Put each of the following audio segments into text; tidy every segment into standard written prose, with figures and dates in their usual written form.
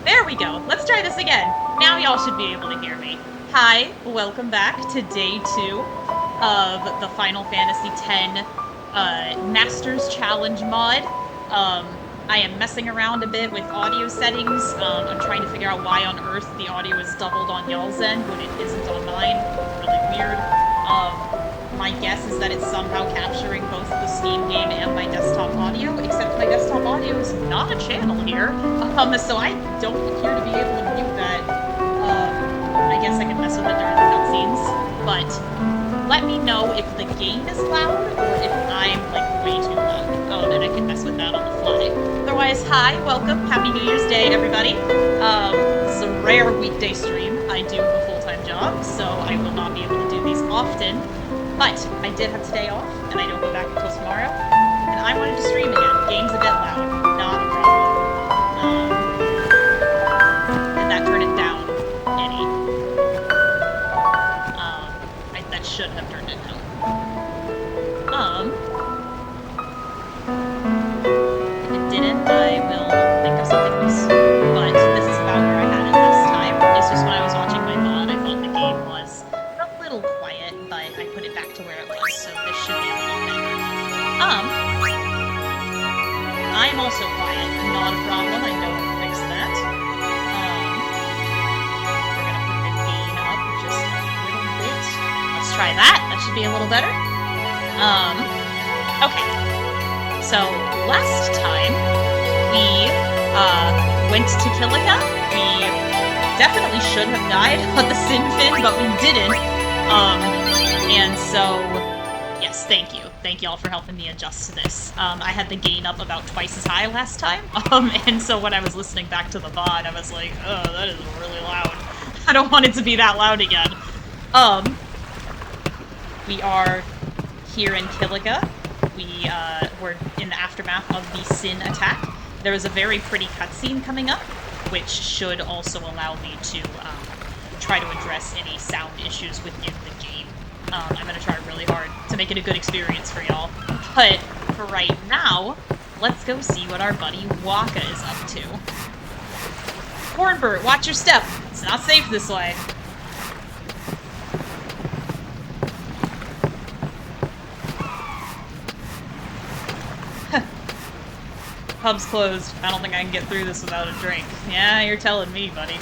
There we go. Let's try this again. Now y'all should be able to hear me. Hi, welcome back to day 2 of the Final Fantasy X Masters Challenge mod. I am messing around a bit with audio settings. I'm trying to figure out why on earth the audio is doubled on y'all's end when it isn't on mine. It's really weird. My guess is that it's somehow capturing both the Steam game and my desktop audio, except my desktop audio is not a channel here, so I don't appear to be able to mute that. I guess I can mess with it during the cutscenes, but let me know if the game is loud or if I'm, like, way too loud. And I can mess with that on the fly. Otherwise, hi, welcome, happy New Year's Day, everybody. This is a rare weekday stream. I do have a full-time job, so I will not be able to do these often. But I did have today off, and I don't go back until tomorrow, and I wanted to stream again. Game's a bit loud, not a problem. Did that turn it down any? That should have turned it down. If it didn't, I will think of something else. But this is about where I had it last time. It's just when I was watching my VOD, I thought the game was a little quiet, but I put it back to where it was, so this should be a little better. I'm also quiet. Not a problem. I know how to fix that. We're gonna put the gain up just a little bit. Let's try that. That should be a little better. Okay. So, last time, we, went to Kilika. We definitely should have died on the Sin Fin, but we didn't. And so, yes, thank you. Thank y'all for helping me adjust to this. I had the gain up about twice as high last time, and so when I was listening back to the VOD, I was like, oh, that is really loud. I don't want it to be that loud again. We are here in Kilika. We, were in the aftermath of the Sin attack. There is a very pretty cutscene coming up, which should also allow me to, try to address any sound issues within the game. I'm gonna try really hard to make it a good experience for y'all. But for right now, let's go see what our buddy Waka is up to. Cornbird, watch your step! It's not safe this way. Pub's closed. I don't think I can get through this without a drink. Yeah, you're telling me, buddy.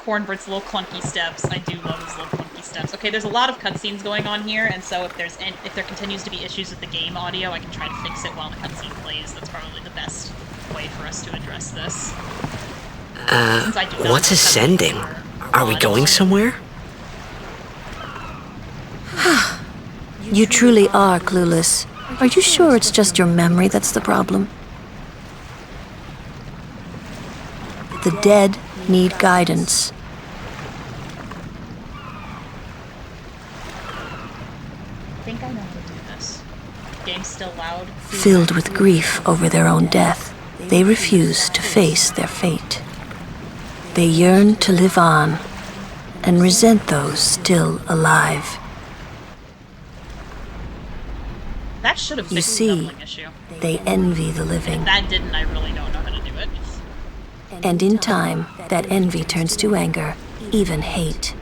Cornbird's little clunky steps. I do love his little clunky steps. Okay, there's a lot of cutscenes going on here, and so if there continues to be issues with the game audio, I can try to fix it while the cutscene plays. That's probably the best way for us to address this. Since I do not what's ascending? Are we going somewhere? You truly are clueless. Are you sure it's just your memory that's the problem? The dead need guidance. I think I know how to do this. Game's still loud. Filled with grief over their own death, they refuse to face their fate. They yearn to live on and resent those still alive. That should have You fixed the see, dumpling issue. they envy the living. If that didn't, I really don't know how to do it. And in time, that envy turns to anger, even hate.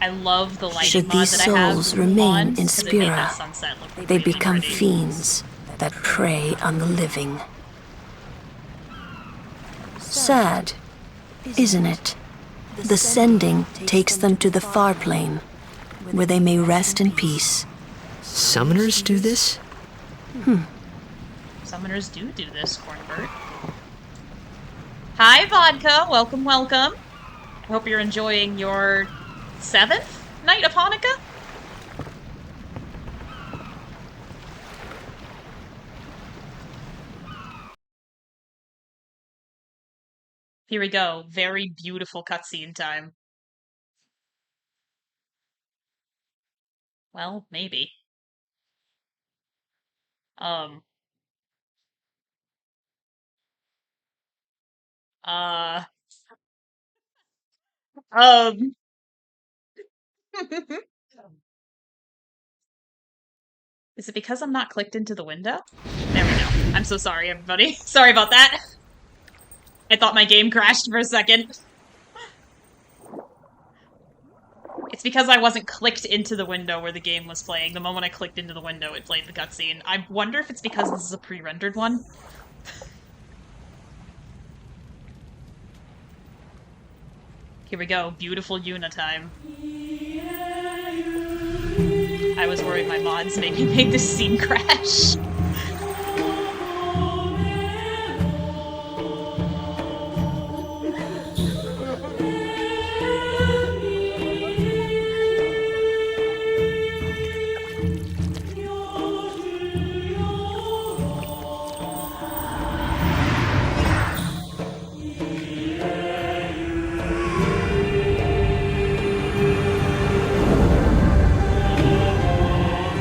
I love the lighting Should mod these that I have souls remain on, in 'cause it made that Spira, sunset look they really become pretty. fiends that prey on the living. Sad, isn't it? The sending takes them to the far plane, where they may rest in peace. Summoners do this? Summoners do this, Cornbird. Hi, Vodka! Welcome, welcome! I hope you're enjoying your 7th night of Hanukkah? Here we go. Very beautiful cutscene time. Well, maybe. Um. Uh. Um. Is it because I'm not clicked into the window? There we go. I'm so sorry, everybody. Sorry about that. I thought my game crashed for a second. It's because I wasn't clicked into the window where the game was playing. The moment I clicked into the window, it played the cutscene. I wonder if it's because this is a pre-rendered one. Here we go. Beautiful Yuna time. I was worried my mods made me make this scene crash.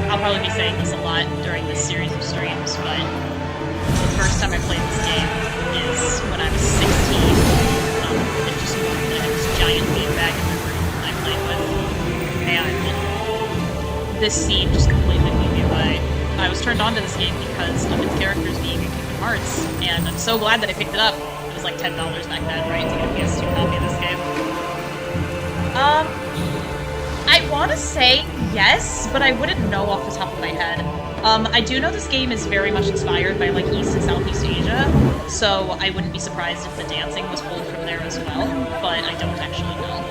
I'll probably be saying this a lot during this series of streams, but the first time I played this game is when I was 16. And just moved. I had this giant beanbag in my room that I played with. And this scene just completely blew me away. I was turned on to this game because of its characters being in Kingdom Hearts, and I'm so glad that I picked it up. It was like $10 back then, right, to get a PS2 copy of this game. I want to say yes, but I wouldn't know off the top of my head. I do know this game is very much inspired by, like, East and Southeast Asia, so I wouldn't be surprised if the dancing was pulled from there as well, but I don't actually know.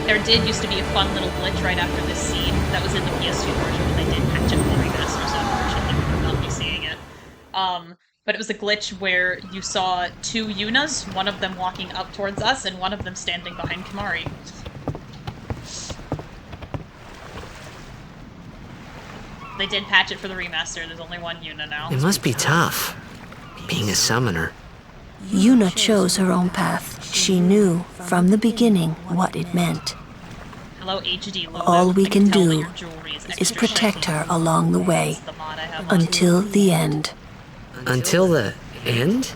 There did used to be a fun little glitch right after this scene that was in the PS2 version, but they did patch it for the remaster, so unfortunately we will not be seeing it. But it was a glitch where you saw two Yunas, one of them walking up towards us, and one of them standing behind Kimahri. They did patch it for the remaster, there's only one Yuna now. It must be tough, being a summoner. Yuna chose her own path. She knew from the beginning what it meant. Hello, HD Luca. All we can tell that do your jewelry is is extra protect shiny. her along the way That's the mod I have on. until the end. Until the end?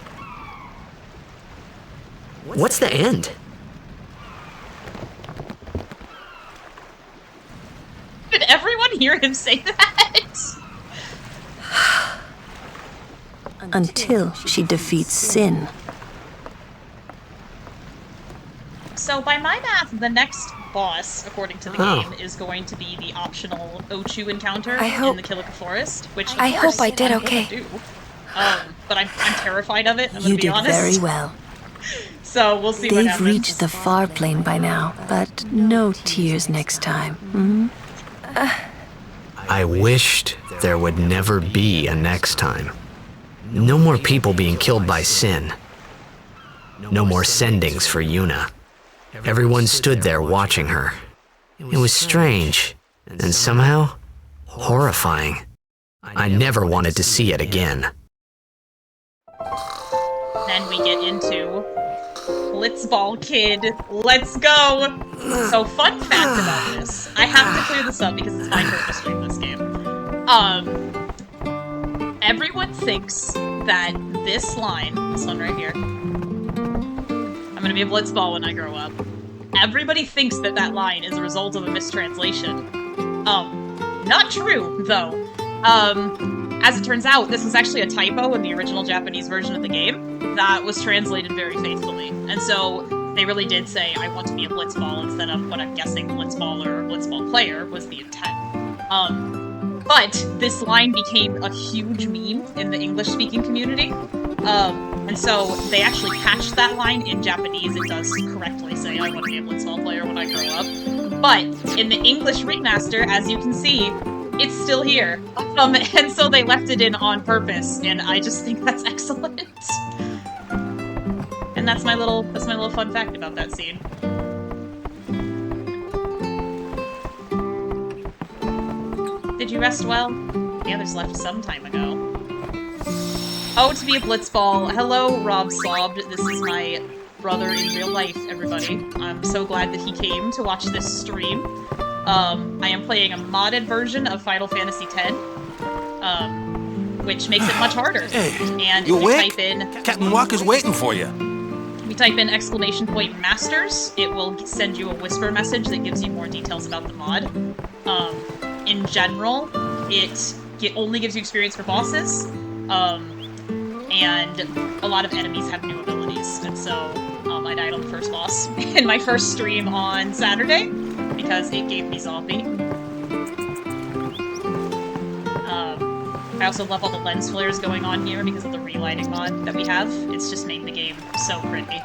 What's the end? Did everyone hear him say that? Until she defeats sin. So, by my math, the next boss, according to the game, is going to be the optional Ochu encounter in the Kilika Forest, which I hope I did I'm gonna okay. do. But I'm terrified of it, I'm You gonna be did honest. very well. So, we'll see what They've happens. reached the far plane by now, but no tears next time. Hmm? I wished there would never be a next time. No more people being killed by sin. No more sendings for Yuna. Everyone stood there watching her. It was strange, and somehow horrifying. I never wanted to see it again. Then we get into Blitzball Kid. Let's go! So, fun fact about this. I have to clear this up because it's my turn to stream this game. Everyone thinks that this line, this one right here, I'm gonna be a Blitzball when I grow up. Everybody thinks that that line is a result of a mistranslation. Not true, though. As it turns out, this was actually a typo in the original Japanese version of the game that was translated very faithfully. And so they really did say, I want to be a Blitzball, instead of what I'm guessing Blitzballer or Blitzball player was the intent. But this line became a huge meme in the English-speaking community. And so they actually patched that line in Japanese. It does correctly say, I want to be a Blitzball player when I grow up. But in the English remaster, as you can see, it's still here. And so they left it in on purpose, and I just think that's excellent. And that's my little fun fact about that scene. you rest well? The others left some time ago. Oh, to be a blitzball. Hello, Rob Sobbed. This is my brother in real life, everybody. I'm so glad that he came to watch this stream. I am playing a modded version of Final Fantasy X, which makes it much harder. Hey, and you if you awake? type in... Captain Walker's waiting for you. If you type in ! Masters, it will send you a whisper message that gives you more details about the mod. In general, it only gives you experience for bosses, and a lot of enemies have new abilities, and so I died on the first boss in my first stream on Saturday, because it gave me zombie. I also love all the lens flares going on here because of the relighting mod that we have. It's just made the game so pretty.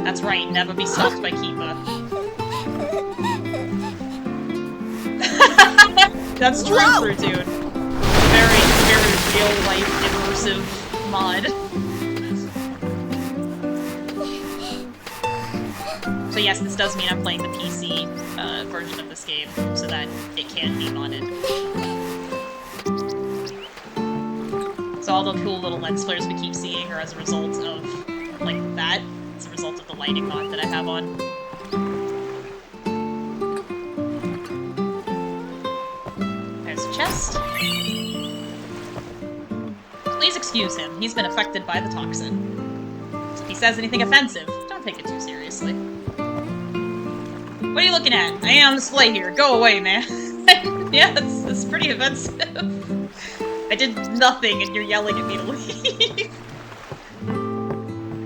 That's right, never be stalked by Kiva. That's true, dude. Very, very real-life, immersive mod. So yes, this does mean I'm playing the PC version of this game, so that it can be modded. So all the cool little lens flares we keep seeing are as a result of, like, that. It's a result of the lighting mod that I have on. There's a chest. Please excuse him. He's been affected by the toxin. If he says anything offensive, don't take it too seriously. What are you looking at? I am on display here. Go away, man. Yeah, it's pretty offensive. I did nothing and you're yelling at me to leave.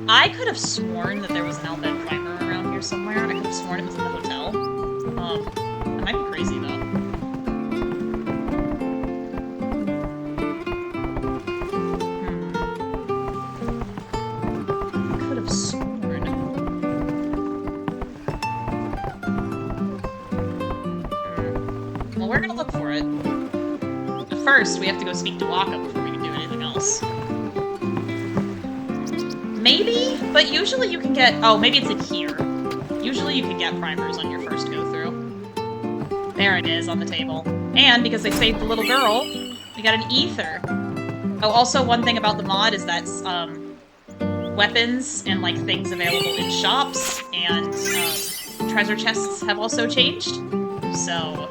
I could have sworn that there was an Albed primer around here somewhere. I could have sworn it was in the hotel. That might be crazy, though. I could have sworn. Well, we're gonna look for it. But first, we have to go speak to Waka before we can do anything else. Maybe, but usually you can get... Oh, maybe it's in here. Usually you can get primers on your first go-through. There it is on the table. And because they saved the little girl, we got an ether. Oh, also one thing about the mod is that weapons and like things available in shops and treasure chests have also changed. So...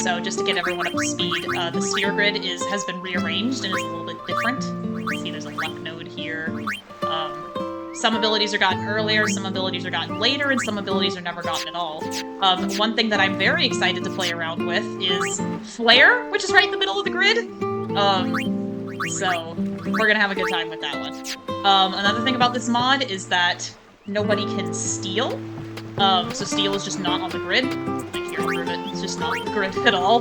So just to get everyone up to speed, the sphere grid has been rearranged and is a little bit different. You can see there's a luck node here. Some abilities are gotten earlier, some abilities are gotten later, and some abilities are never gotten at all. One thing that I'm very excited to play around with is Flare, which is right in the middle of the grid. So we're gonna have a good time with that one. Another thing about this mod is that nobody can steal. So steal is just not on the grid. Like, here, I'll prove it. It's just not on the grid at all.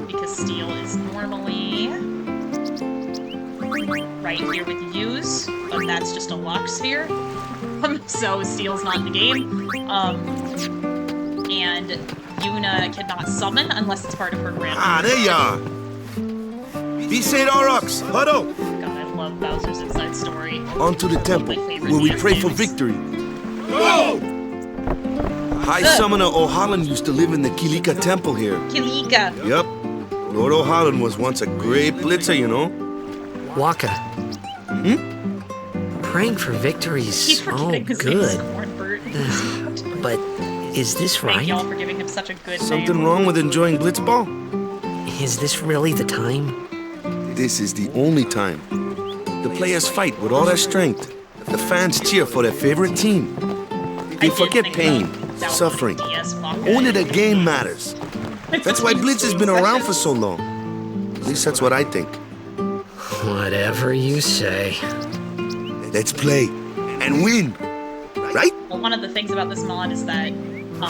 Because steal is normally right here with use, but that's just a lock sphere. So steal's not in the game. And Yuna cannot summon unless it's part of her grand. Ah, there you are. Be St. Aurochs, huddle. God, I love Bowser's Inside Story. On to the temple, where we pray for victory. Go! High Summoner O'Holland used to live in the Kilika Temple here. Kilika. Yep. Lord O'Holland was once a great blitzer, you know. Waka. Praying for victories. He's forgetting his good. name's Cornbert. But is this Thank right? y'all for giving him such a good Something name. wrong with enjoying blitzball? Is this really the time? This is the only time. The players fight with all their strength. The fans cheer for their favorite team. They forget pain, suffering. Only the game matters. That's why Blitz has been around for so long. At least that's what I think. Whatever you say. Let's play and win, right? Well, one of the things about this mod is that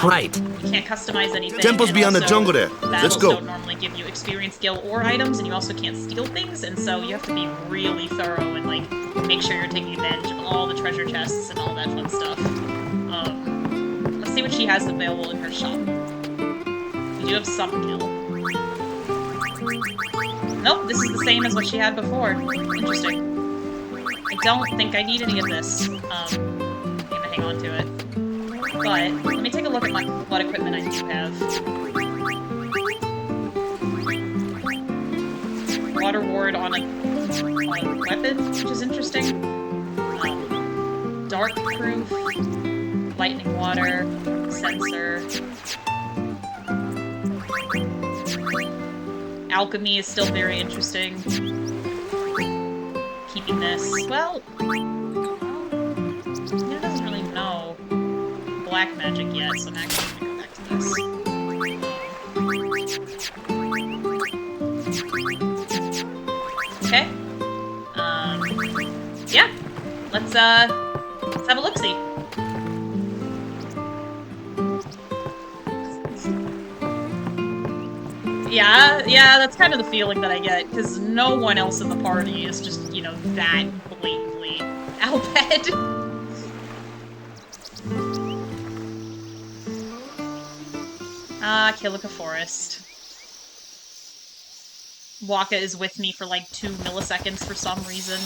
Right. you can't customize anything. Temple's and beyond the also jungle there. Let's battles go. don't normally give you experience, skill, or items, and you also can't steal things, and so you have to be really thorough and like make sure you're taking advantage of all the treasure chests and all that fun stuff. Let's see what she has available in her shop. You do have some kill. Nope, this is the same as what she had before. Interesting. I don't think I need any of this. I'm gonna hang on to it. But, let me take a look at what equipment I do have. Water ward on a weapon, which is interesting. Dark proof, lightning water, sensor. Alchemy is still very interesting. Keeping this. Well, it doesn't really know black magic yet, so I'm actually gonna go back to this. Okay. Yeah. Let's have a look-see. Yeah, that's kind of the feeling that I get, because no one else in the party is just, you know, that blatantly Albed. Kilika Forest. Waka is with me for like 2 milliseconds for some reason.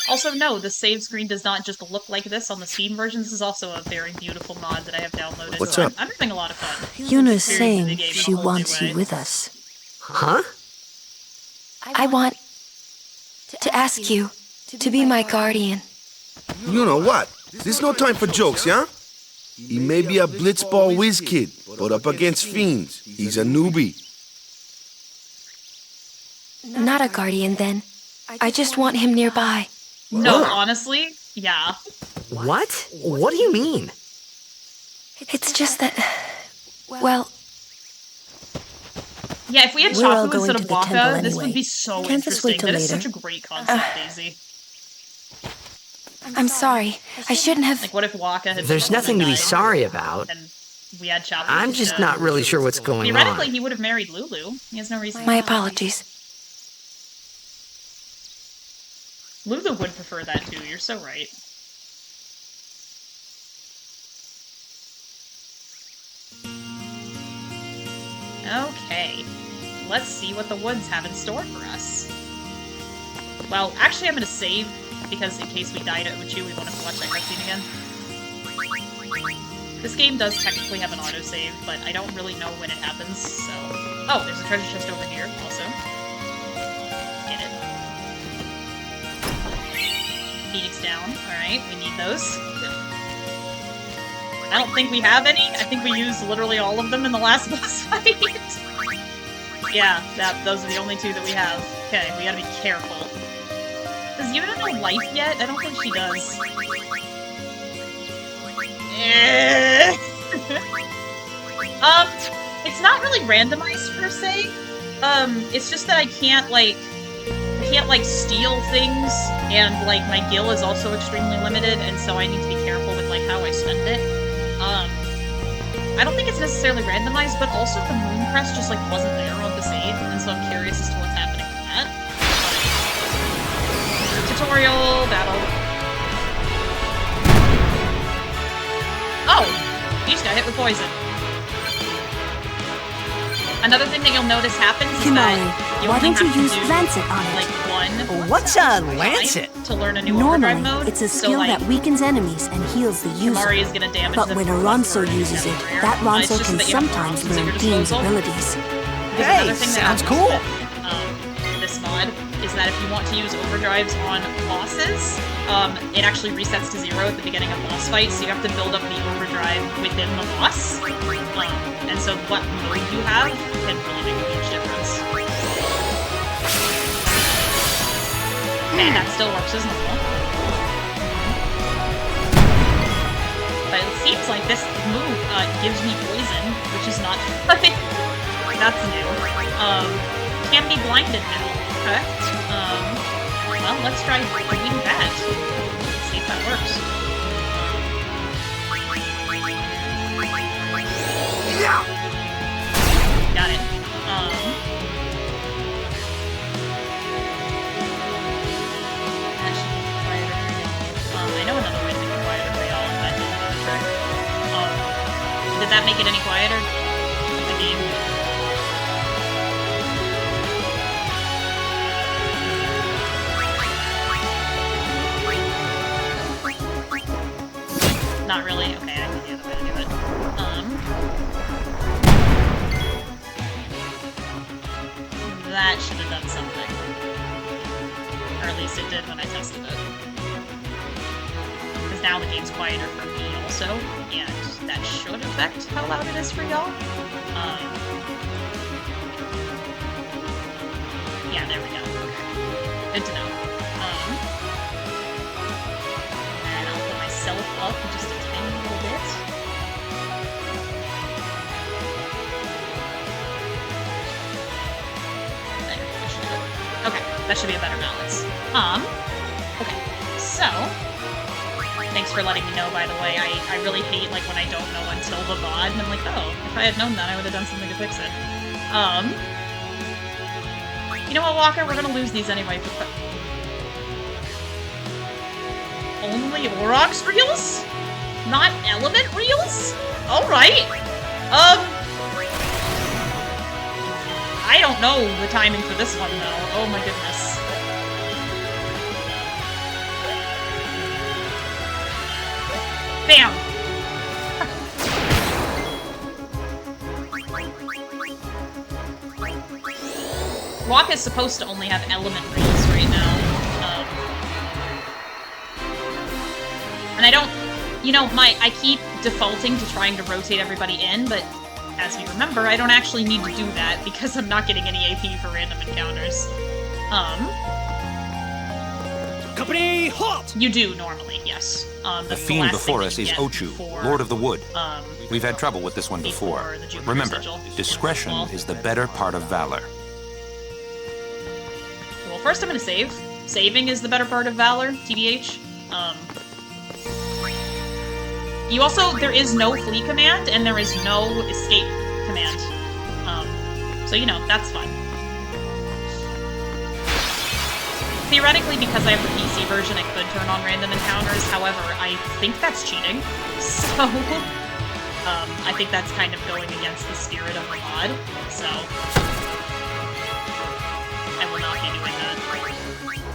Also, no, the save screen does not just look like this on the Steam version. This is also a very beautiful mod that I have downloaded. What's so up? I'm having a lot of fun. Yuna is Experiencing the saying game in a she whole new wants way. you with us. Huh? I want to ask you to be my guardian. You know what? There's no time for jokes, yeah? He may be a blitzball whiz kid, but up against fiends, he's a newbie. Not a guardian, then. I just want him nearby. No, honestly, yeah. What? What do you mean? It's just that... Well, Yeah, if we had We're all Chaku going instead to of the Waka, temple this would anyway. be so Can't this interesting. wait till That is later? such a great concept, Daisy. I'm sorry. I shouldn't have... Like, what if Waka had There's nothing to be sorry about. and we had Chaku I'm just instead? not really sure what's going Theoretically, on. he would have married Lulu. He has no reason My not. apologies. Lulu would prefer that too, you're so right. Okay, let's see what the woods have in store for us. Well, actually I'm gonna save, because in case we died at Uchu, we wanted to watch that cutscene again. This game does technically have an autosave, but I don't really know when it happens, so... Oh, there's a treasure chest over here, also. Let's get it. Phoenix down. Alright, we need those. I don't think we have any. I think we used literally all of them in the last boss fight. Yeah, those are the only 2 that we have. Okay, we gotta be careful. Does Yuna know life yet? I don't think she does. It's not really randomized per se. It's just that I can't steal things, and like my gil is also extremely limited, and so I need to be careful with like how I spend it. I don't think it's necessarily randomized, but also the moon crest just like wasn't there on the save, and so I'm curious as to what's happening with that. Tutorial battle. Oh! You just got hit with poison. Another thing that you'll notice happens is that you why only don't you have to use do, Lancet on it? like, one What's a Lancet? to learn a new overdrive Normally, mode. it's a so, skill like, that weakens enemies and heals the user. Kimari is gonna damage But them when a from Ronso burning uses it, everywhere. that It's Ronso just can that you have sometimes Ronsons at learn your Dean's disposal. abilities. There's Hey, another thing that sounds happens cool. with, this mod is that if you want to use overdrives on bosses, it actually resets to 0 at the beginning of boss fight, so you have to build up the overdrive within the boss. And so what mode you have can really make a huge difference. Okay, that still works as normal. But it seems like this move gives me poison, which is not that's new. Can be blinded now, correct? Well, let's try doing that. Let's see if that works. Got it. That should be quieter for y'all. I know another way to make it quieter for y'all, if that didn't do the trick. Did that make it any quieter? The game? that should have done something. Or at least it did when I tested it. Because now the game's quieter for me also, and that should affect how loud it is for y'all. Yeah, there we go. Okay. Good to know. And I'll put myself up just a tiny little bit. Okay, that should be a better balance. Okay, so, thanks for letting me know, by the way. I really hate, like, when I don't know until the VOD, and I'm like, oh, if I had known that, I would have done something to fix it. You know what, Walker? We're gonna lose these anyway. Only Aurochs reels? Not element reels? Alright. I don't know the timing for this one, though. Oh my goodness. Bam! Rock is supposed to only have element reels right now. And I don't... You know, I keep defaulting to trying to rotate everybody in, but as we remember, I don't actually need to do that because I'm not getting any AP for random encounters. Company, halt! You do, normally, yes. The fiend before us is Ochu, Lord of the Wood. We've had trouble with this one before. Remember, discretion is the better part of valor. Well, first I'm gonna save. Saving is the better part of valor, TBH. You also, there is no flee command, and there is no escape command. So, you know, that's fun. Theoretically, because I have the PC version, I could turn on random encounters, however, I think that's cheating. So, I think that's kind of going against the spirit of the mod, so I will not be doing that.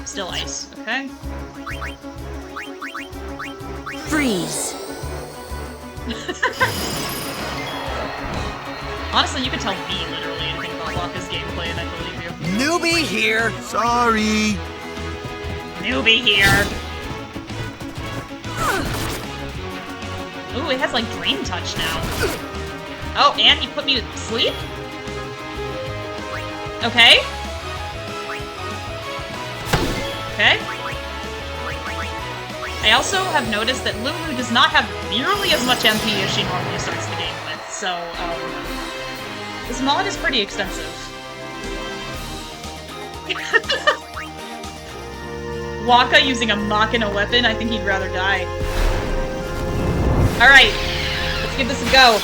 Still ice, okay? Freeze. Honestly, you could tell me literally anything about Waka's gameplay and I believe you. Newbie here! Sorry. Newbie here! Ooh, it has like Drain Touch now. Oh, and he put me to sleep? Okay. Okay. I also have noticed that Lulu does not have nearly as much MP as she normally starts the game with, so, this mod is pretty extensive. Waka using a Machina weapon, I think he'd rather die. Alright, let's give this a go.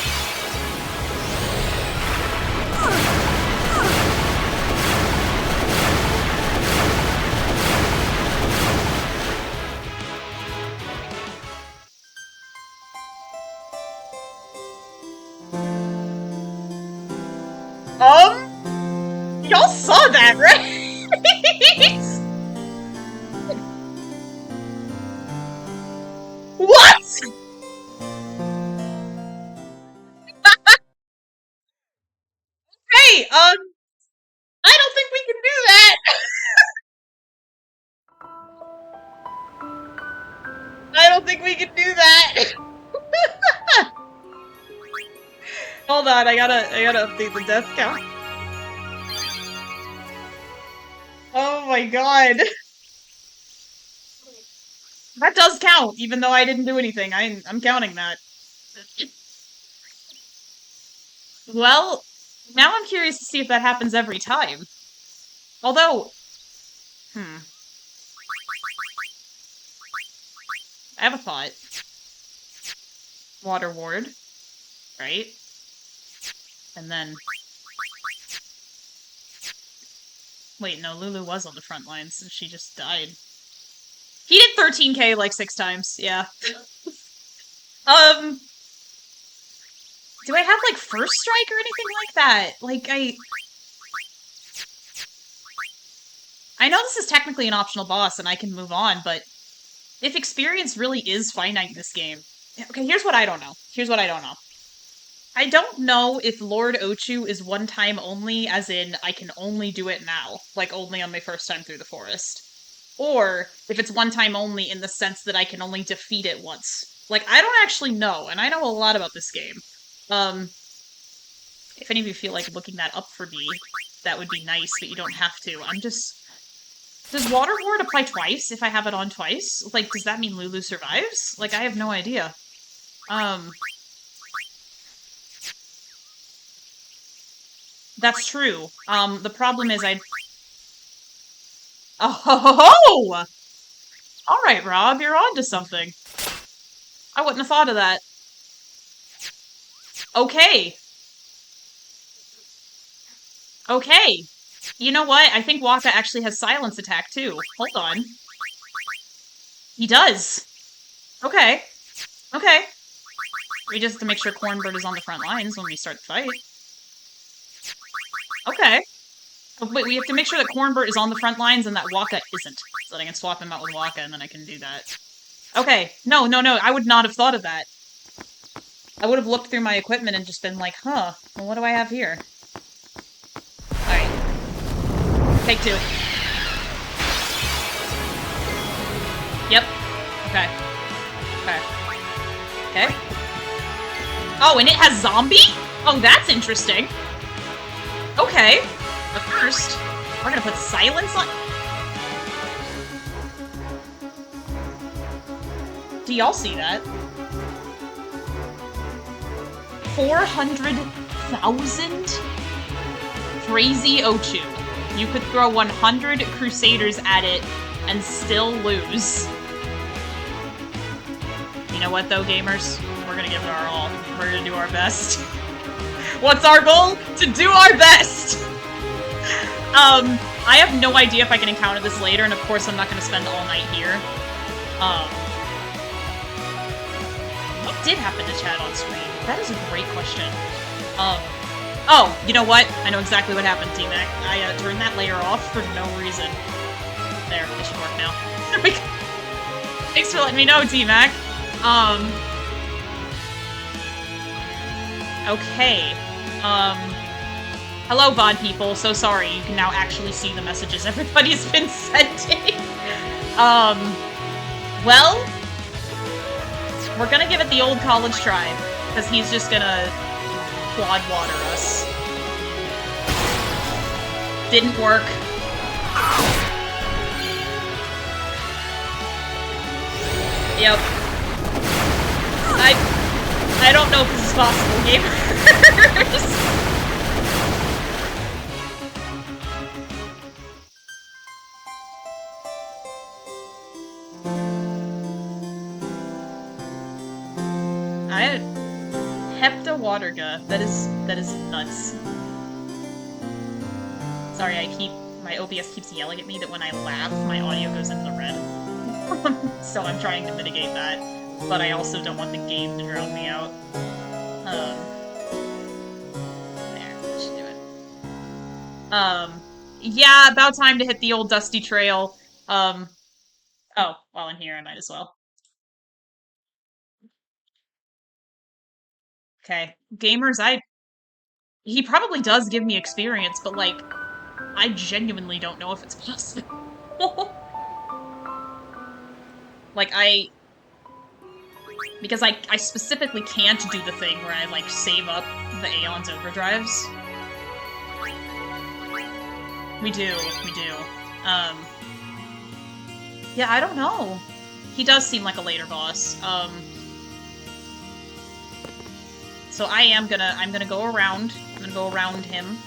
Y'all saw that, right? What? Hey, I don't think we can do that. I don't think we can do that. Hold on, I gotta update the death count. Oh my god. That does count, even though I didn't do anything. I'm counting that. Well, now I'm curious to see if that happens every time. Although... I have a thought. Water Ward. Right? And then... Wait, no, Lulu was on the front lines, so she just died. He did 13k like 6 times, yeah. Do I have, like, first strike or anything like that? Like, I know this is technically an optional boss and I can move on, but if experience really is finite in this game... Okay, here's what I don't know. I don't know if Lord Ochu is one time only, as in I can only do it now, like only on my first time through the forest. Or if it's one time only in the sense that I can only defeat it once. Like, I don't actually know, and I know a lot about this game. If any of you feel like looking that up for me, that would be nice, but you don't have to. I'm just... Does Water Ward apply twice if I have it on twice? Like, does that mean Lulu survives? Like, I have no idea. That's true. The problem is Oh! Alright, Rob, you're onto something. I wouldn't have thought of that. Okay. Okay. You know what? I think Waka actually has silence attack, too. Hold on. He does. Okay. Okay. We just have to make sure Cornbird is on the front lines when we start the fight. Okay. Oh, wait, we have to make sure that Cornbird is on the front lines and that Waka isn't. So that I can swap him out with Waka and then I can do that. Okay. No, no, no. I would not have thought of that. I would have looked through my equipment and just been like, huh, well, what do I have here? Alright. Take two. Yep. Okay. Okay. Okay. Oh, and it has zombie? Oh, that's interesting. Okay. But first, we're gonna put silence on... Do y'all see that? 400,000? Crazy Ochu. You could throw 100 Crusaders at it and still lose. You know what though, gamers? We're gonna give it our all. We're gonna do our best. What's our goal? To do our best! I have no idea if I can encounter this later, and of course I'm not gonna spend all night here. What did happen to Chad on screen? That is a great question. Oh, you know what? I know exactly what happened, T-Mac. I turned that layer off for no reason. There, it should work now. Thanks for letting me know, T-Mac. Okay. Hello, VOD people. So sorry. You can now actually see the messages everybody's been sending. Well, we're gonna give it the old college try, because he's just gonna quad water us. Didn't work. Yep. I don't know if this is possible, gamers. Waterga. That is nuts. Sorry, my OBS keeps yelling at me that when I laugh, my audio goes into the red. So I'm trying to mitigate that, but I also don't want the game to drown me out. There, that should do it. Yeah, about time to hit the old dusty trail. Oh, while I'm here, I might as well. Okay. Gamers, he probably does give me experience, but, like, I genuinely don't know if it's possible. Like, because I specifically can't do the thing where I, like, save up the Aeon's overdrives. We do. Yeah, I don't know. He does seem like a later boss. So I'm gonna go around him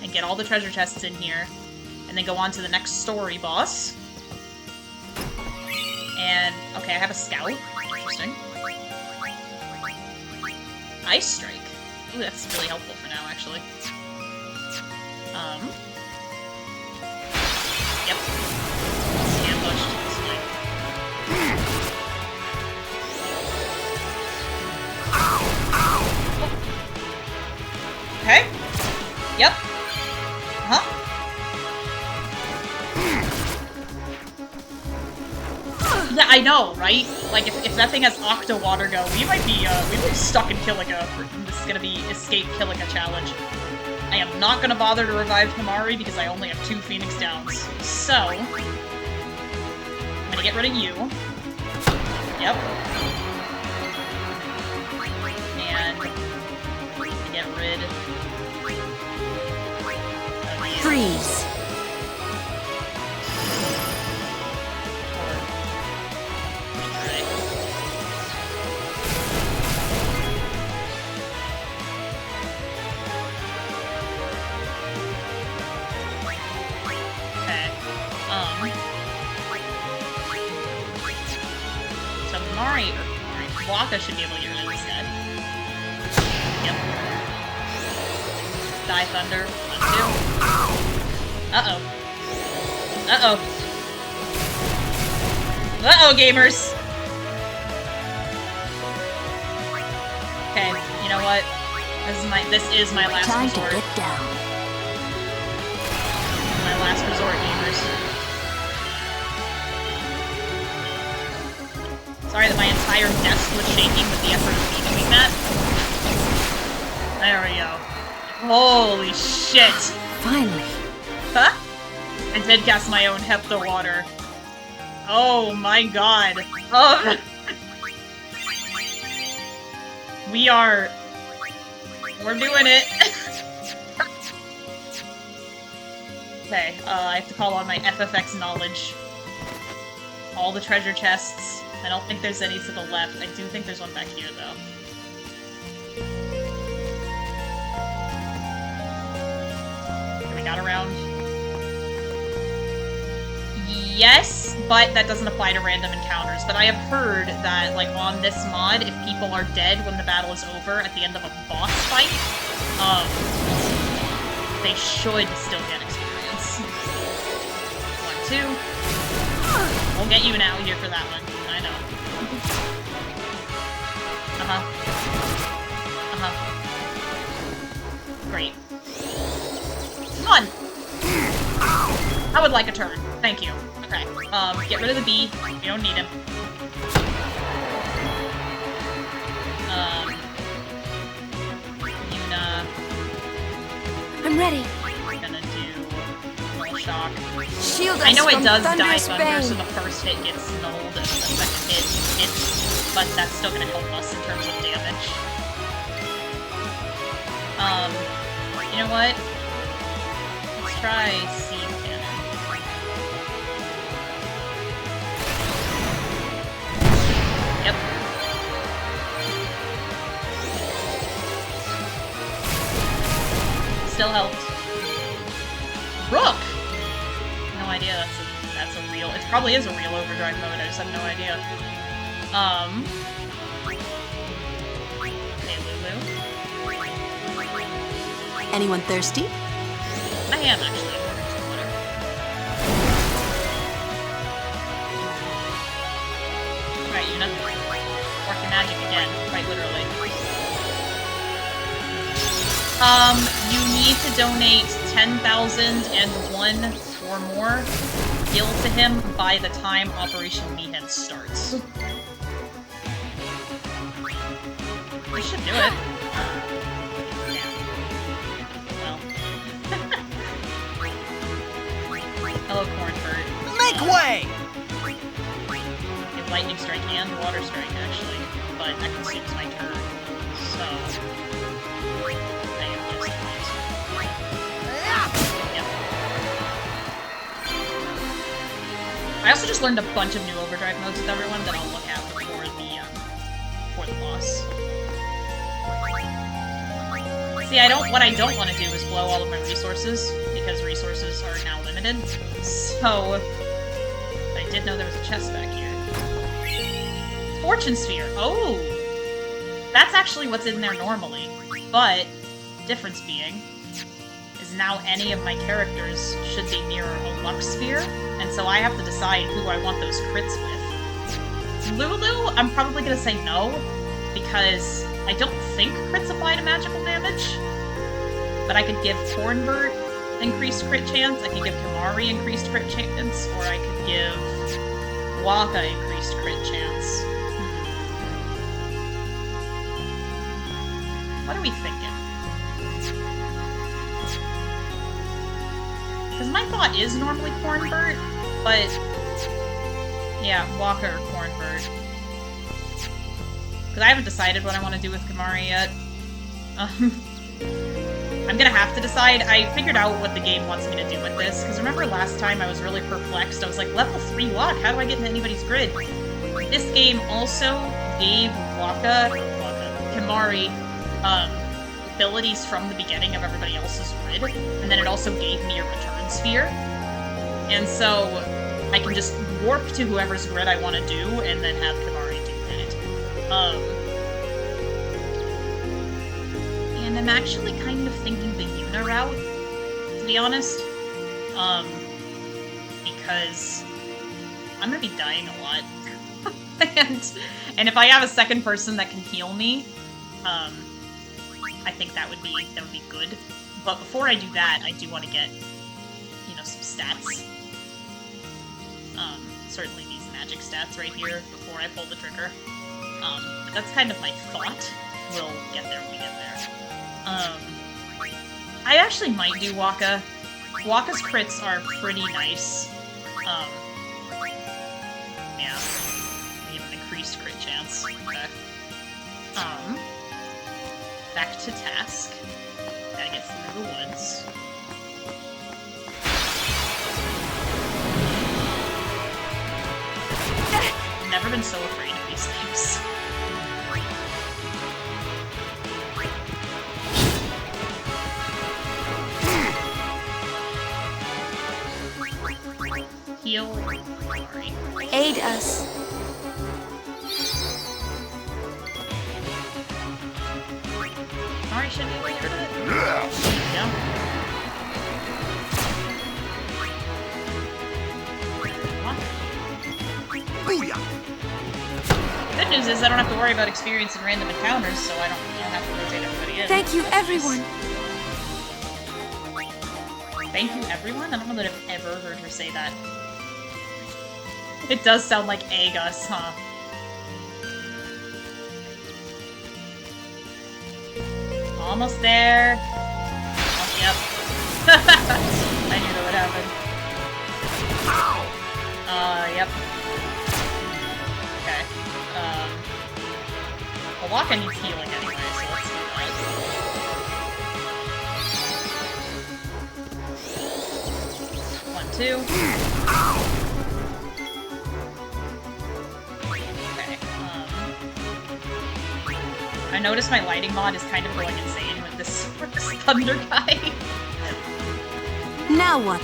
and get all the treasure chests in here, and then go on to the next story boss. And, okay, I have a scout. Interesting. Ice Strike. Ooh, that's really helpful for now, actually. Yep. Ambushed. Okay. Yep. Huh? Yeah, I know, right? Like, if that thing has Octo Water Go, we might be stuck in Kilika in this gonna be Escape Kilika Challenge. I am not gonna bother to revive Himari because I only have 2 Phoenix Downs. So, I'm gonna get rid of you. Yep. And get rid of you. Freeze. Luca should be able to get rid of this guy. Yep. Die Thunder. 1, 2. Uh-oh. Uh-oh. Uh-oh, gamers! Okay, you know what? This is my last Time resort. to get down. My last resort, gamers. Sorry that my entire desk was shaking with the effort of me doing that. There we go. Holy shit! Finally. Huh? I did cast my own Hepta water. Oh my god. Oh. We're doing it. Okay, I have to call on my FFX knowledge. All the treasure chests. I don't think there's any to the left. I do think there's one back here, though. Okay, we got around. Yes, but that doesn't apply to random encounters. But I have heard that, like, on this mod, if people are dead when the battle is over at the end of a boss fight, they should still get experience. 1, 2. We'll get you an out here for that one. I know. Great. Come on! I would like a turn. Thank you. Okay. Get rid of the bee. You don't need him. Yuna. I'm ready. I'm gonna do Roll Shock. Shield us I know it from does die thunderous thunder, bane. so the first hit gets nulled and the second hit hits, but that's still gonna help us in terms of damage. You know what? Let's try Seed Cannon. Yep. Still helped. Rook! No idea that's a real... It probably is a real overdrive mode, I just have no idea. Hey, Lulu. Anyone thirsty? I am, actually. Alright, Yuna. Working magic again, quite literally. You need to donate 10,001 or more gil to him by the time Operation Meathead starts. We should do it. Well. Hello, Cornford. Make way! If Lightning Strike and Water Strike, actually, but that consumes my turn, so... I am just Yep. I also just learned a bunch of new overdrive modes with everyone that I'll look at before the boss. See, what I don't want to do is blow all of my resources, because resources are now limited, so... I did know there was a chest back here. Fortune Sphere! Oh! That's actually what's in there normally, but, difference being, is now any of my characters should be near a luck sphere, and so I have to decide who I want those crits with. Lulu, I'm probably gonna say no, because I don't think crits apply to magical damage, but I could give Cornbird increased crit chance, I could give Kimari increased crit chance, or I could give Waka increased crit chance. What are we thinking? Because my thought is normally Cornbird, but... yeah, Walker or Cornbird. Because I haven't decided what I want to do with Kimahri yet. I'm gonna have to decide. I figured out what the game wants me to do with this, because remember last time I was really perplexed. I was like, level 3 walk, how do I get into anybody's grid? This game also gave Kimahri, abilities from the beginning of everybody else's grid, and then it also gave me a return sphere. And so I can just warp to whoever's grid I want to do, and then have Kimahri do that. And I'm actually kind of thinking the Yuna route, to be honest. Because I'm gonna be dying a lot. and if I have a second person that can heal me, I think that would be good. But before I do that, I do want to get, you know, some stats. Certainly these magic stats right here before I pull the trigger. That's kind of my thought. We'll get there when we get there. I actually might do Waka. Waka's crits are pretty nice. Yeah. We have an increased crit chance. Okay. Back to task. Gotta get through the woods. I've never been so afraid of these things. Heal. Sorry. Aid us. Alright, should we wait for it? Yeah. Good news is I don't have to worry about experiencing random encounters, so I don't have to rotate everybody in. Thank you, everyone. Thank you, everyone? I don't know that I've ever heard her say that. It does sound like egg us, huh? Almost there. Oh, yep. I knew that would happen. Yep. Okay. Well, Waka needs healing anyway, so let's do that. One, two. Okay, I noticed my lighting mod is kind of going insane with this thunder guy. Now what?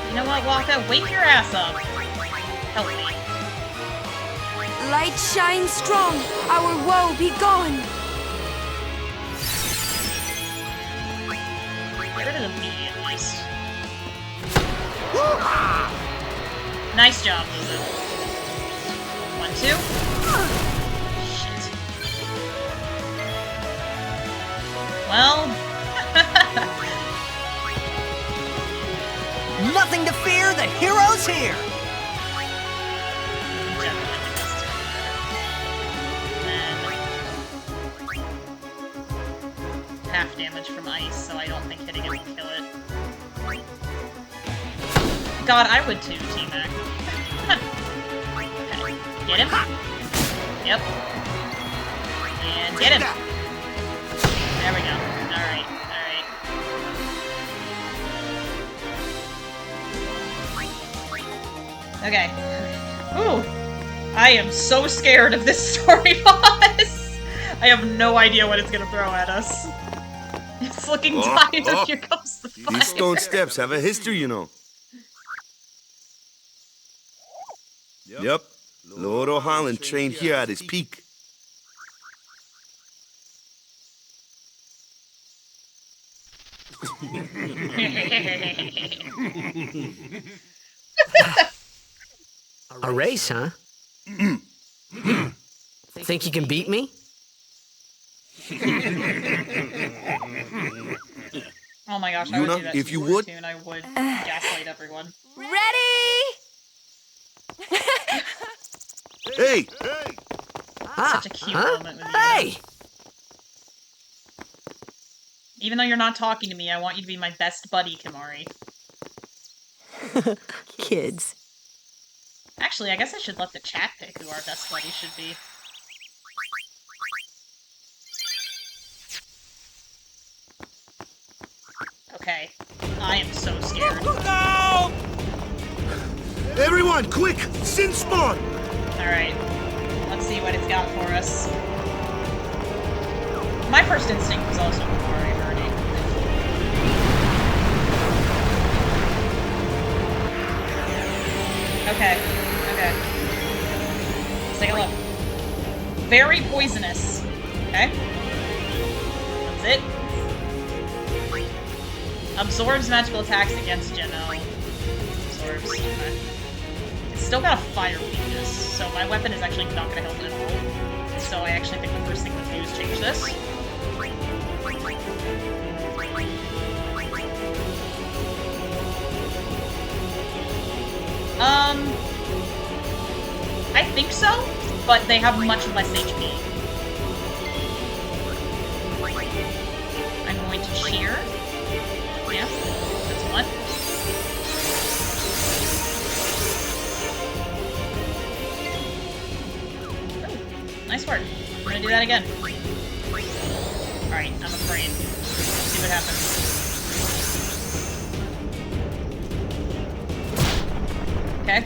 You know what, Waka? Wake your ass up. Help me. Light shine strong, our woe be gone. Get rid of the bee, at least. Nice job, Luca. 1, 2. Shit. Well... Nothing to fear, the hero's here! Half damage from ice, so I don't think hitting it will kill it. God, I would too, T-Mac. Okay. Get him? Yep. And get him! There we go. Alright, alright. Okay. Ooh! I am so scared of this story boss! I have no idea what it's gonna throw at us. It's looking tired. Here comes the fire. These stone steps have a history, you know. Yep. Lord O'Holland trained here at his peak. A race, huh? Think you can beat me? Oh my gosh, I would Yuna, do that if to you you would. too, and I would gaslight everyone. Ready? Hey! Such a cute moment with you. Hey! Even though you're not talking to me, I want you to be my best buddy, Kimari. Kids. Actually, I guess I should let the chat pick who our best buddy should be. Okay. I am so scared. No! Everyone, quick! Sinspawn! Alright. Let's see what it's got for us. My first instinct was also Kimari Birdie. Okay. Okay. Let's take a look. Very poisonous. Okay. That's it. Absorbs magical attacks against Genou. Absorbs. Okay. It's still got a fire weakness, so my weapon is actually not going to help it at all. So I actually think the first thing to do is change this. I think so, but they have much less HP. I'm going to cheer. Yeah, that's one. Ooh, nice work. I'm gonna do that again. Alright, I'm afraid. Let's see what happens. Okay.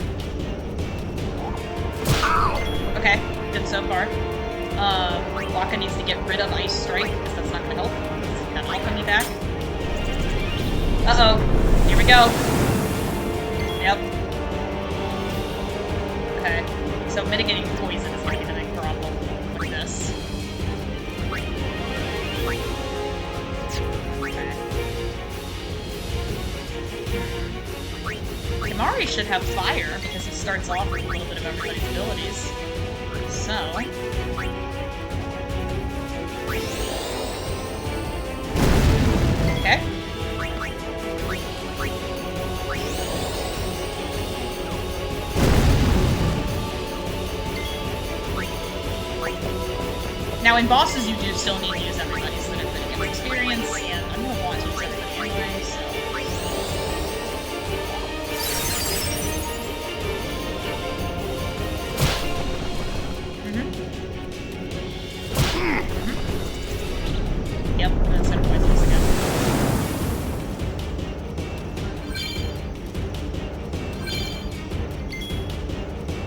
Okay, good so far. Luca needs to get rid of Ice Strike, because that's not gonna help. It's gonna alpha me back. Uh-oh. Here we go. Yep. Okay. So mitigating poison is gonna be the big problem with this. Okay. Kimari should have fire, because he starts off with a little bit of everybody's abilities. So... Okay. Now, in bosses, you do still need to use everybody so that everybody gets experience, and I'm gonna want to use everybody anyway, so... Yep, that's gonna poison us again.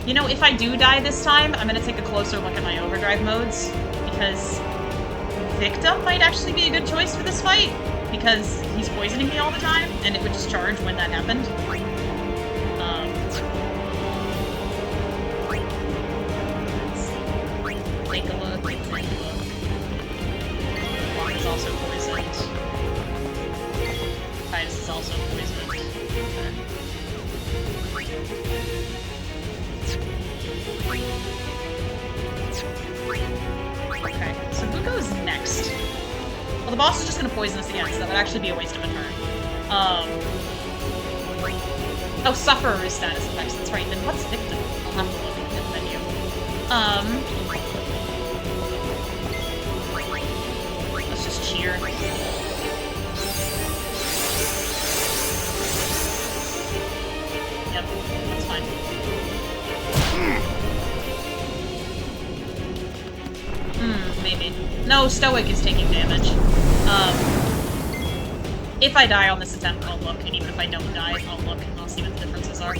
You know, if I do die this time, I'm gonna take a closer look at my overdrive modes, because Victim might actually be a good choice for this fight, because he's poisoning me all the time, and it would just charge when that happened. Let's take a look, take a look. Walk is also poisoned. Titus is also poisoned. Okay, so Luca is next. Well, the boss is just gonna poison us again, so that would actually be a waste of a turn. Oh, Sufferer is status effects, that's right. Then what's Victim? I'll have to look at the menu. Let's just cheer. Yep, that's fine. Maybe. No, Stoic is taking damage. If I die on this attempt, I'll look, and even if I don't die, I'll look, and I'll see what the differences are.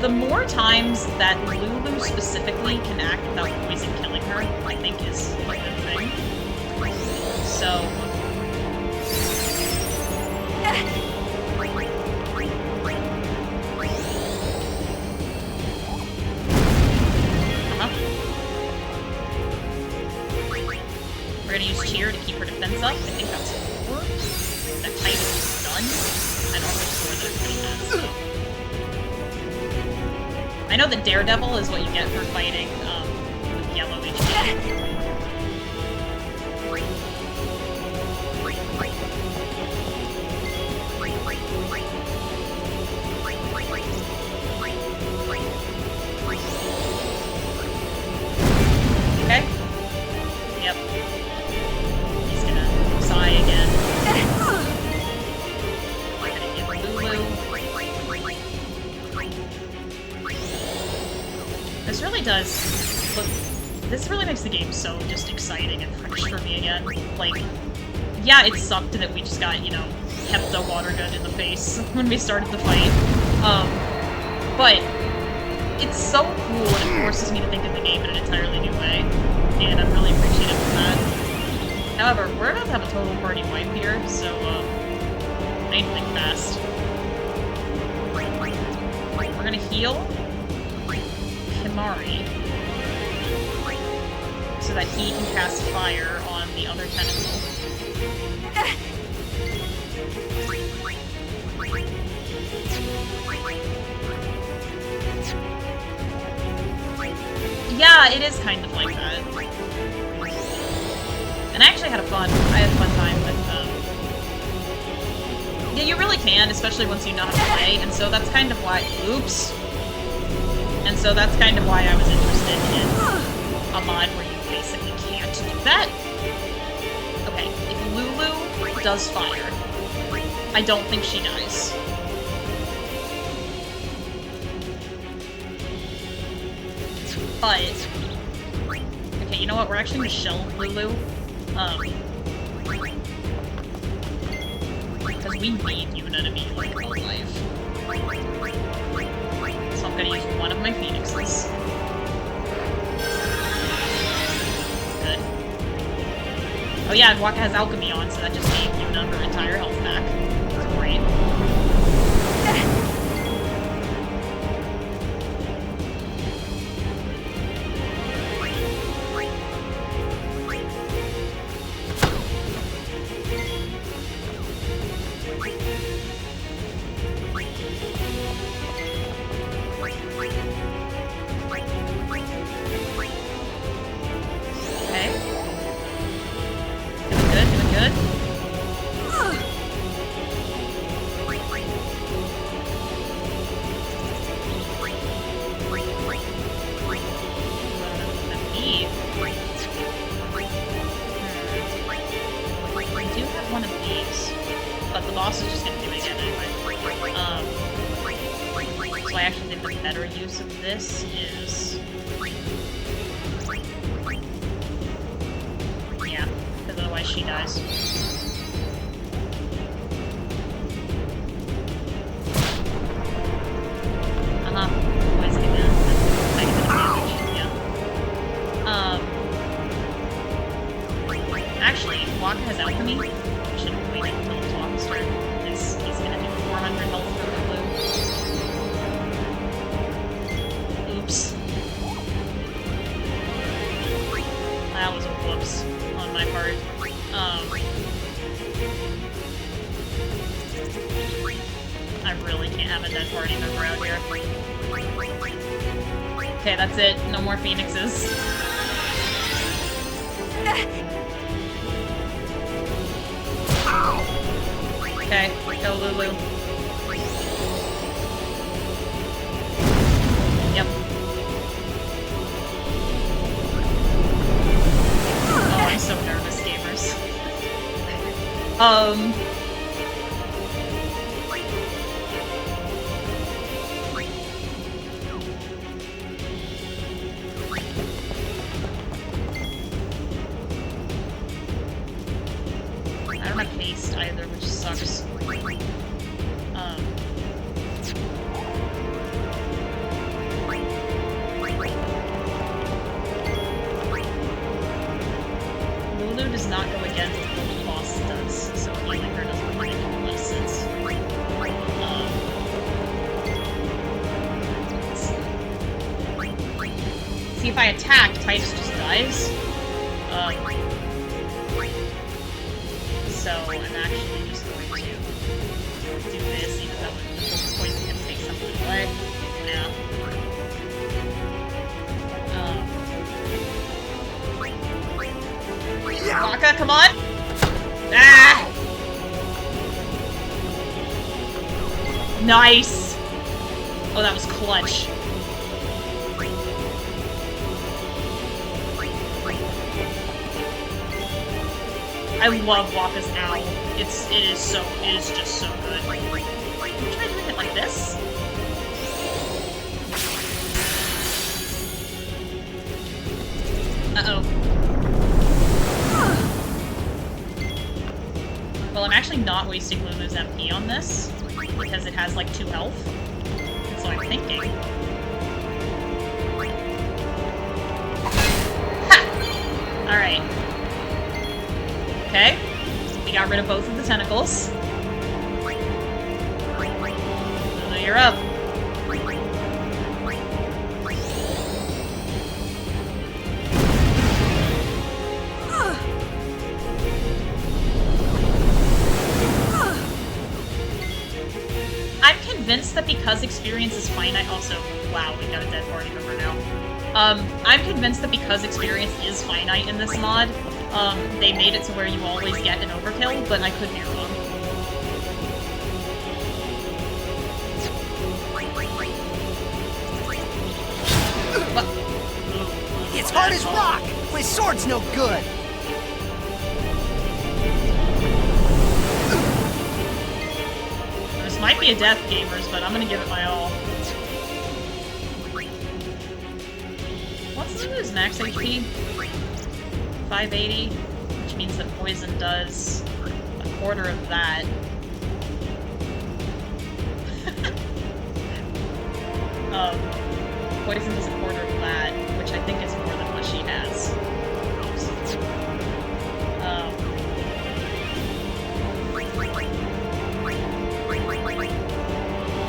The more times that Lulu specifically can act without poison killing her, I think is a good thing. So... We're gonna use Cheer to keep her defense up. I think that's 4. I know that Daredevil is what you get for fighting with yellow HP. Okay. Yep. He's gonna sigh again. We're gonna get Lulu. This really does look. This really makes the game so just exciting and fresh for me again. Like, yeah, it sucked that we just got, you know, kept the water gun in the face when we started the fight. But it's so cool and it forces me to think of the game in an entirely new way, and I'm really appreciative of that. However, we're about to have a total party wipe here, so I need to think fast. We're gonna heal Kimari so that he can cast fire on the other tentacle. Yeah, it is kind of like that. And I actually had a fun time with, yeah, you really can, especially once you know how to play, and so that's kind of why, oops. And so that's kind of why I was interested in a mod where you basically can't do that. Okay, if Lulu does fire, I don't think she dies. But, okay, you know what? We're actually gonna shell Lulu. Because we need Yuna to be, like, alive. So I'm gonna use one of my phoenixes. Good. Oh yeah, and Waka has alchemy on, so that just gave Yuna her entire health back. That's great. Okay, that's it. No more phoenixes. Okay, go Lulu. Yep. Oh, I'm so nervous, gamers. If I attack, Titus just dies. So I'm actually just going to do this, even though the poison can take something away. Yeah. Luca, come on! Ah! Nice! Oh, that was clutch. I love Waka's owl. It is just so good. Can you try doing it like this? Uh-oh. Well, I'm actually not wasting Lulu's MP on this, because it has, like, 2 health. And so I'm thinking... Ha! Alright. Okay. We got rid of both of the tentacles. Lulu, you're up. I'm convinced that because experience is finite, also, wow, we got a dead party member now. I'm convinced that because experience is finite in this mod, they made it to where you always get an overkill, but I could be wrong. What? It's hard as rock! My sword's no good! This might be a death, gamers, but I'm gonna give it my all. What's Lulu's max HP? 580, which means that poison does a quarter of that. Poison does a quarter of that, which I think is more than what she has.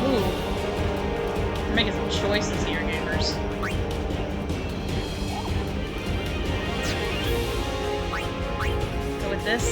Ooh. We're making some choices here, gamers. Go with this.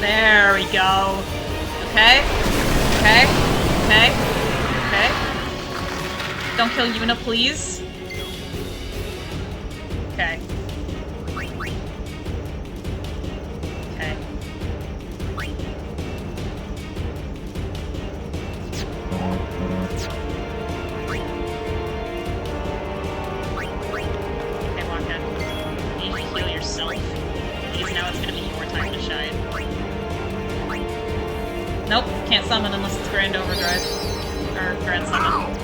There we go. Okay. Okay. Okay. Okay. Don't kill Yuna, please. Okay. Okay. Okay, Waka. You need to heal yourself. Because now it's gonna be your time to shine. Nope, can't summon unless it's Grand Overdrive. Or Grand Summon.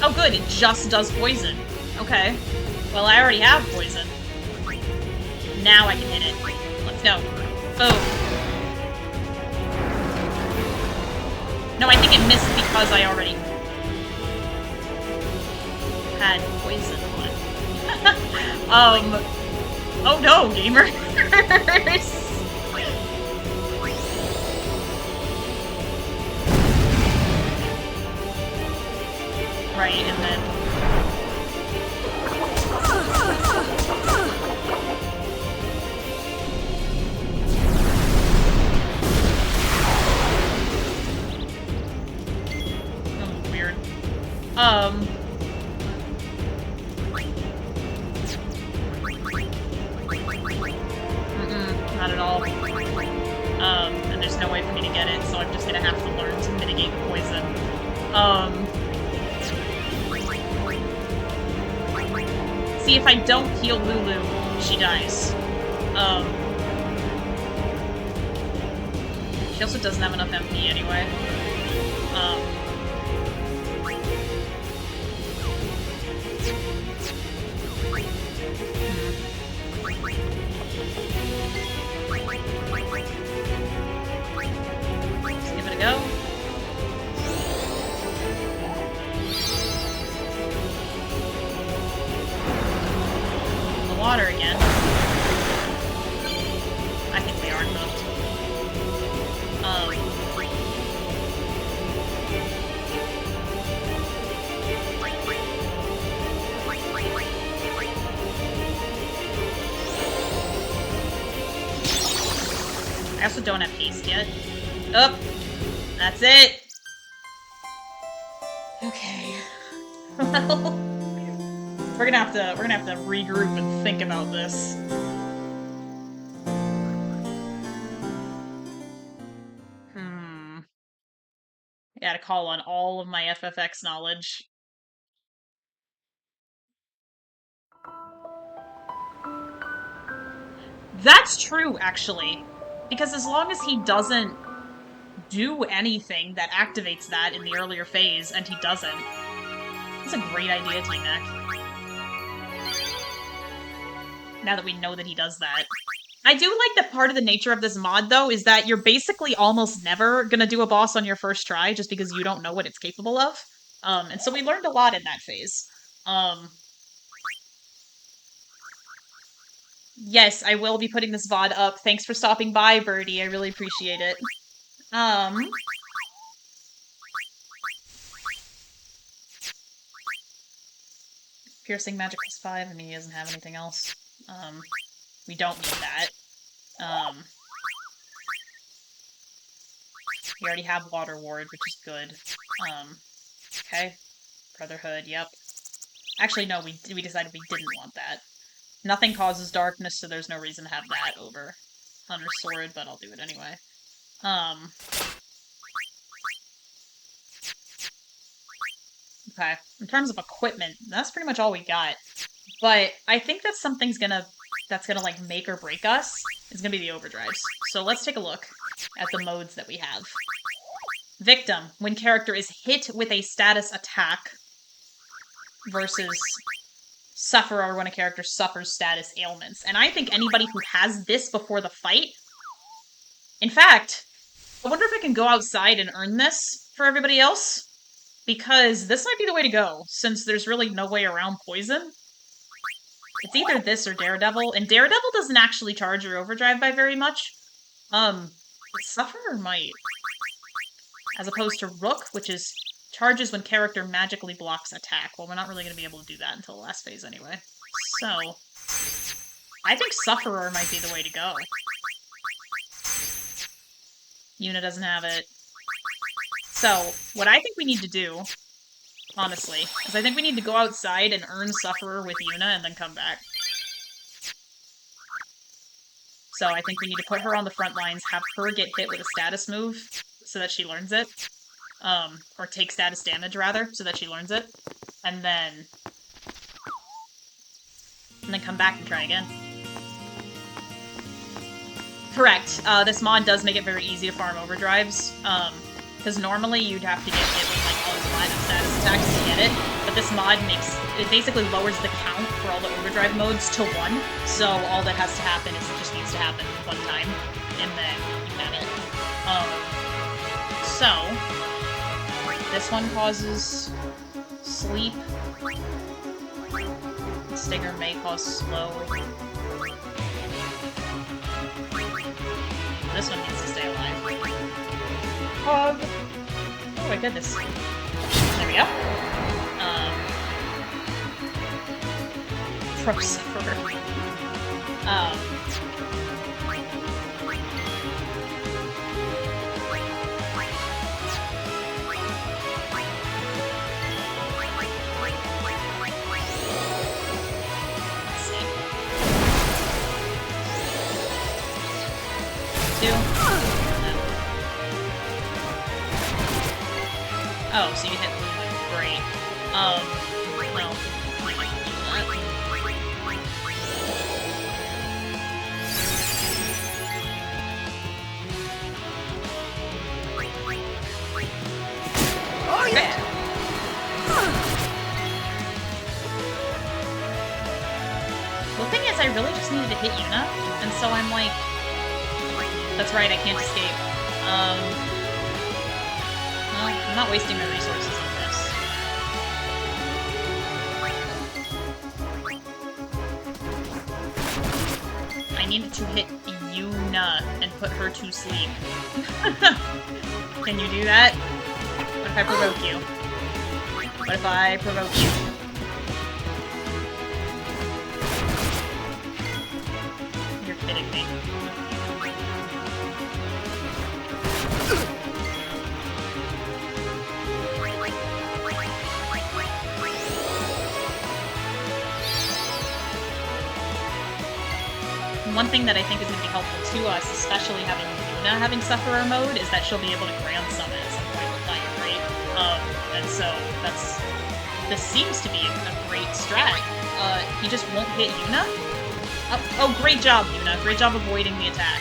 Oh good, it just does poison. Okay. Well, I already have poison. Now I can hit it. Let's go. Boom. No, I think it missed because I already had poison on. Oh no, gamers! Right, and then... Oh, weird. Not at all. And there's no way for me to get it, so I'm just gonna have to learn to mitigate the poison. See, if I don't heal Lulu, she dies. She also doesn't have enough MP anyway. Let's give it a go. The water again. I think we are cooked. I also don't have haste yet. Oh, that's it. Okay. Well, we're gonna have to regroup and think about this. I gotta call on all of my FFX knowledge. That's true, actually. Because as long as he doesn't do anything that activates that in the earlier phase, and he doesn't. That's a great idea, T-Mac. Now that we know that he does that. I do like that part of the nature of this mod, though, is that you're basically almost never gonna do a boss on your first try, just because you don't know what it's capable of. And so we learned a lot in that phase. Yes, I will be putting this VOD up. Thanks for stopping by, Birdie. I really appreciate it. Piercing magic +5. I mean, he doesn't have anything else. We don't need that. We already have Water Ward, which is good. Okay. Brotherhood, yep. Actually, no, we decided we didn't want that. Nothing causes darkness, so there's no reason to have that over Hunter's Sword, but I'll do it anyway. Okay. In terms of equipment, that's pretty much all we got. But I think that something's that's gonna like make or break us is gonna be the overdrives. So let's take a look at the modes that we have. Victim, when character is hit with a status attack, versus Sufferer, when a character suffers status ailments. And I think anybody who has this before the fight... In fact, I wonder if I can go outside and earn this for everybody else? Because this might be the way to go, since there's really no way around poison. It's either this or Daredevil, and Daredevil doesn't actually charge your overdrive by very much. Sufferer might. As opposed to Rook, which is charges when character magically blocks attack. Well, we're not really going to be able to do that until the last phase anyway. So, I think Sufferer might be the way to go. Yuna doesn't have it. So, what I think we need to do, honestly, is I think we need to go outside and earn Sufferer with Yuna and then come back. So I think we need to put her on the front lines, have her get hit with a status move so that she learns it. Or take status damage, rather, so that she learns it. And then come back and try again. Correct. This mod does make it very easy to farm overdrives. Because normally you'd have to get hit with like all the line of status attacks to get it. But this mod basically lowers the count for all the overdrive modes to 1. So all that has to happen is it just needs to happen one time. And then you have it. So this one causes sleep. Stinger may cause slow. This one needs to stay alive. Hug! Oh my goodness. There we go. Pro Sufferer. Oh, so you hit Lulu. Great. Well, we might do that. Oh yeah! The thing is, I really just needed to hit Yuna, and so I'm like... That's right, I can't escape. Well, I'm not wasting my resources on this. I needed to hit Yuna and put her to sleep. Can you do that? What if I provoke you? What if I provoke you? You're kidding me. One thing that I think is going to be helpful to us, especially having Luna having Sufferer mode, is that she'll be able to Grand Summon at some point with Lion, right? And so this seems to be a great strat. He just won't hit Yuna? Oh, great job, Yuna. Great job avoiding the attack.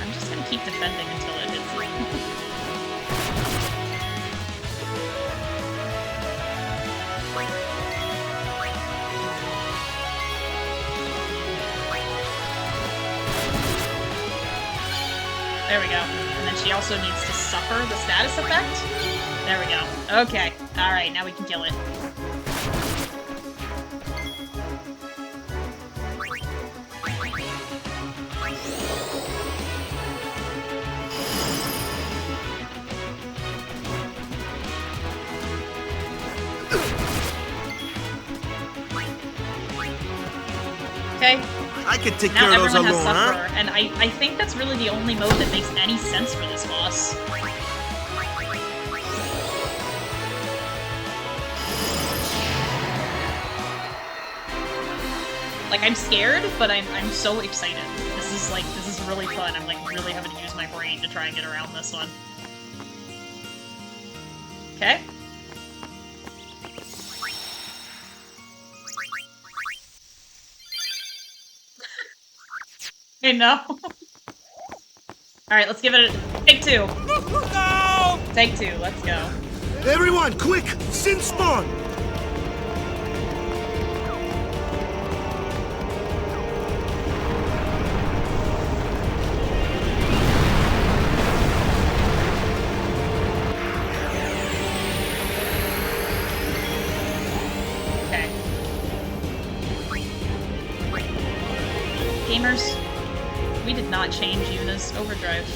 I'm just gonna keep defending until it hits me. There we go. And then she also needs to suffer the status effect. There we go. Okay. Alright, now we can kill it. Okay. I could take Now care of those everyone has alone, huh? Sufferer, and I think that's really the only mode that makes any sense for this boss. Like, I'm scared, but I'm so excited. This is really fun. I'm like really having to use my brain to try and get around this one. Okay. I know. Alright, let's give it a... Take two. No! Take two, let's go. Everyone, quick! Sinspawn! Okay. Gamers, we did not change Yuna's overdrive.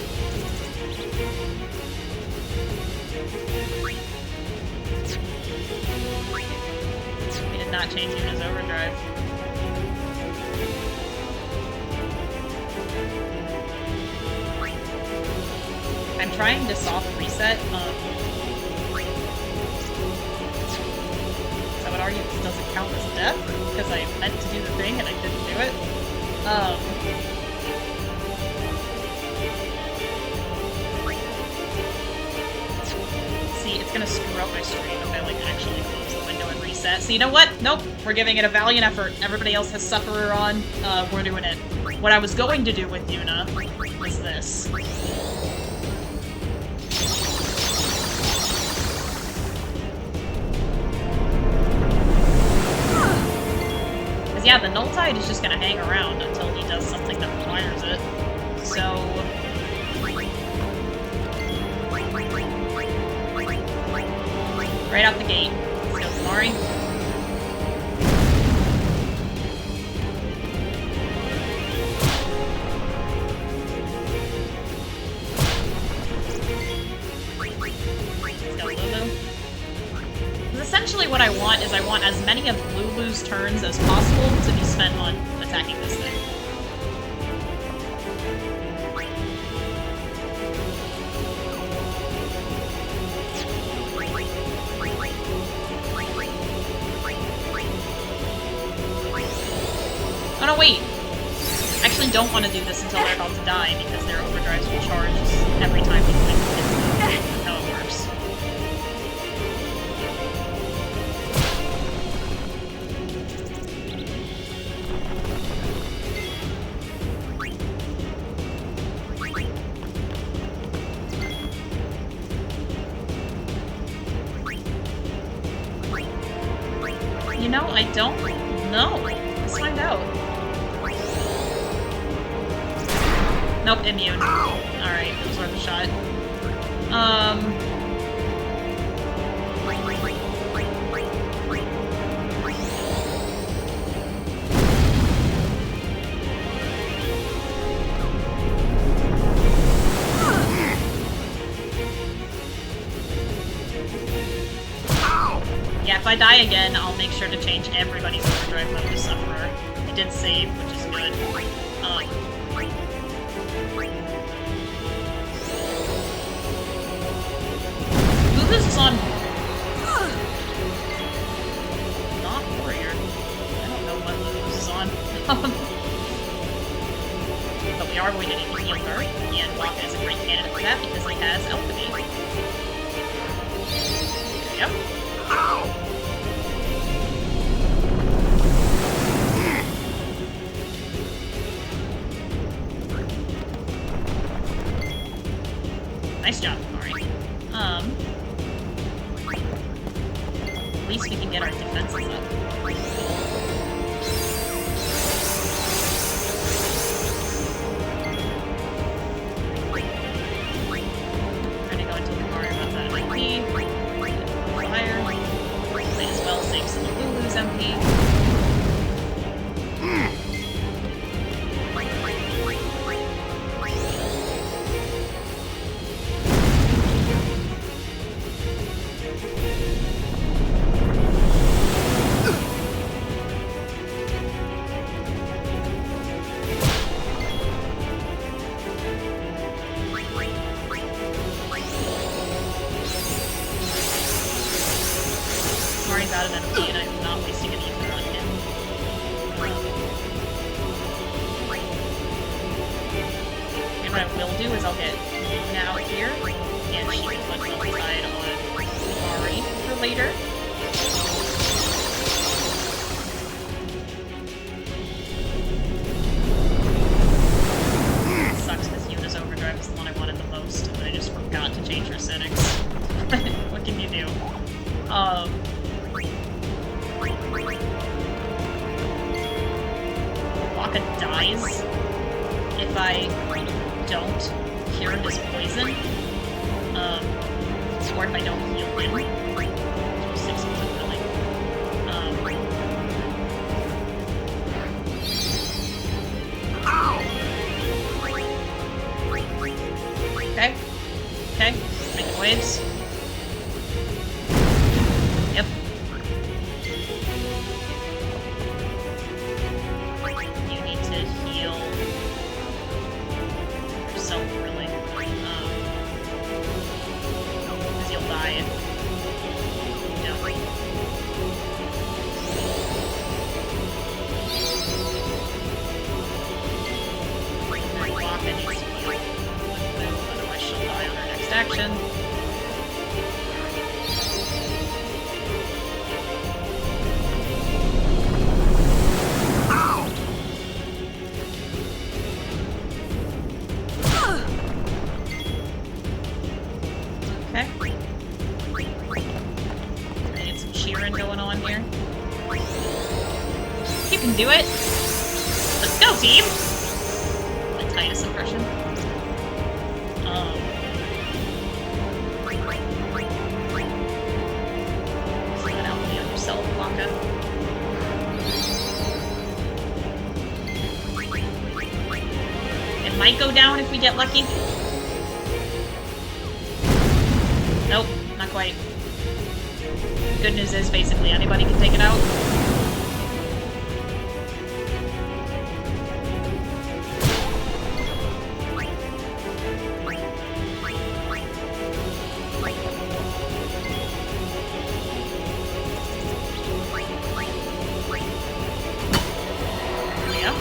We did not change Yuna's overdrive. I'm trying to soft reset. I would argue this doesn't count as death, because I meant to do the thing and I didn't do it. See, it's gonna screw up my stream if I, like, actually close the window and reset. So you know what? Nope. We're giving it a valiant effort. Everybody else has Sufferer on. We're doing it. What I was going to do with Yuna was this. Because, yeah, the Null Tide is just gonna hang around until he does something that requires it. So... right out the gate. Let's go, Tamari. Let's go, Lulu. Essentially what I want is I want as many of Lulu's turns as possible to be spent on attacking this thing. Oh no, wait! I actually don't want to do this until they're about to die, because their overdrives will charge every time we click. That's how it works. You know, I don't know. Let's find out. Nope, immune. Alright, it was worth a shot. Yeah, if I die again, I'll make sure to change everybody's overdrive mode to Sufferer. I did save, which is good. Lucas is on... Not Warrior. I don't know what Lucas is on. But we are going to need to heal her, and Waka is a great candidate for that because he has Alchemy. There we go. Nice job, Mari. At least we can get our defenses up. Trying to go into the Mari with that MP. Fire. Might as well save some of Lulu's MP. Mari's out of MP and I'm not wasting any ether on him. And what I will do is I'll get Luna out here, and she can put Tide on Mari for later. It sucks because Yuna's overdrive is the one I wanted the most, but I just forgot to change her settings. What can you do? Waka dies if I don't cure his poison, or if I don't heal him. 6 wasn't really. Okay. Okay. Making waves. Yep. You need to heal yourself, really. Because you'll die if you don't. And Waka needs to heal. Otherwise she'll die on her next action. Okay. I need some cheering going on here. You can do it! Let's go, team! The Titus impression. Flat out on yourself, Waka. It might go down if we get lucky. Nope, not quite. Good news is, basically, anybody can take it out. Yeah.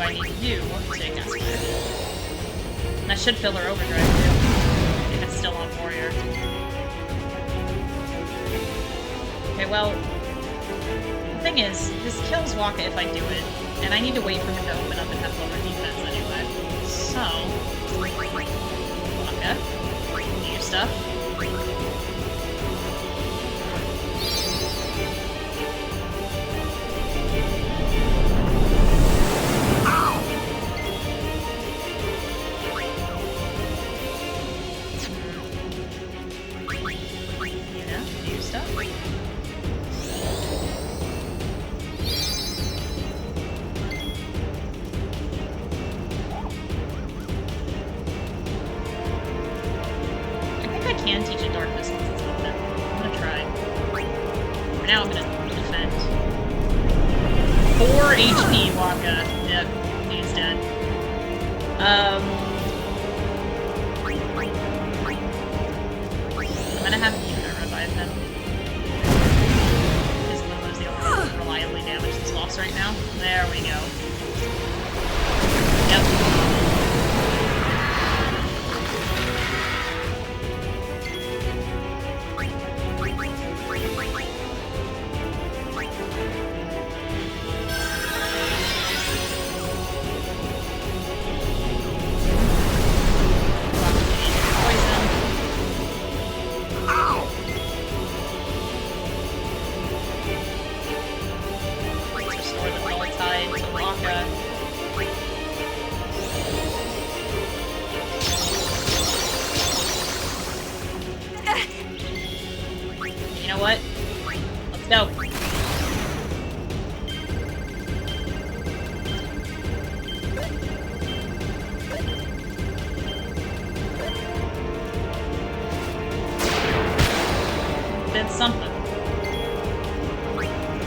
I need you to cast fire. And I should fill her overdrive too, if it's still on warrior. Okay, well, the thing is, this kills Waka if I do it, and I need to wait for him to open up and have lower defense anyway. So, Waka, do your stuff.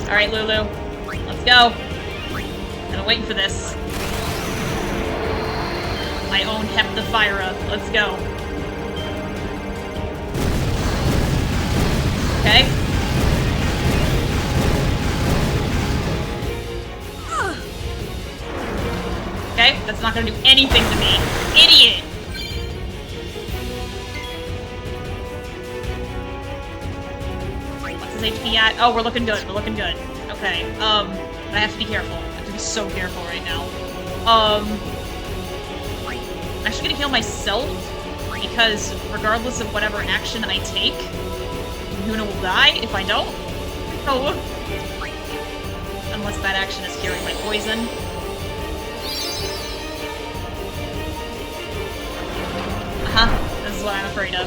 Alright, Lulu. Let's go. I've been waiting for this. My own Heptafira. Let's go. Okay. Okay, that's not gonna do anything to me. Idiot! What's his HP at? Oh, we're looking good. We're looking good. Okay, I have to be careful. I have to be so careful right now. I'm actually gonna heal myself, because regardless of whatever action I take, Winno will die if I don't. Oh. Unless that action is curing my poison. This is what I'm afraid of.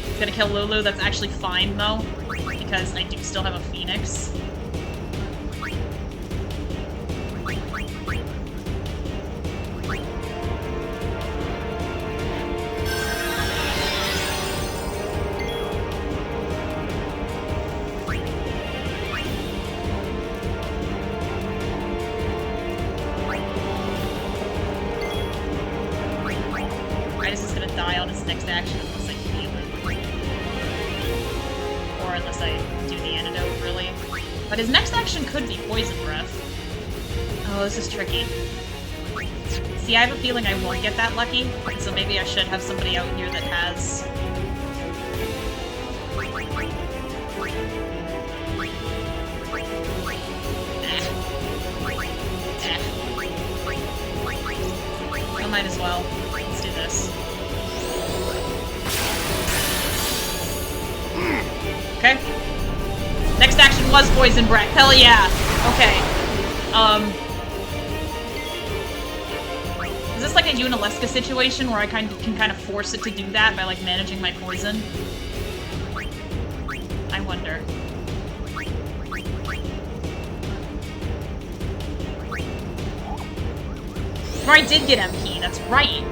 It's gonna kill Lulu. That's actually fine, though, because I do still have a Phoenix. But his next action could be Poison Breath. Oh, this is tricky. See, I have a feeling I won't get that lucky, so maybe I should have somebody out here that has... I might as well. Let's do this. Okay. Next action was Poison Breath. Hell yeah. Okay. Is this like a Unaleska situation where I can kind of force it to do that by like managing my poison? I wonder. Or I did get MP, that's right.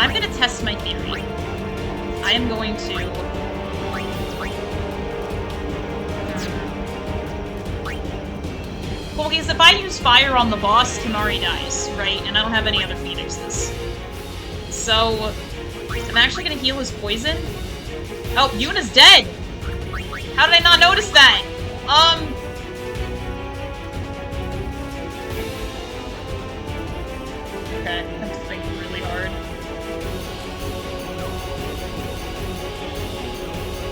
I'm gonna test my theory. I am going to... Well, because if I use fire on the boss, Tamari dies, right? And I don't have any other Phoenixes. so... I'm actually gonna heal his poison. Oh, Yuna's dead! How did I not notice that? Okay, I have to think really hard.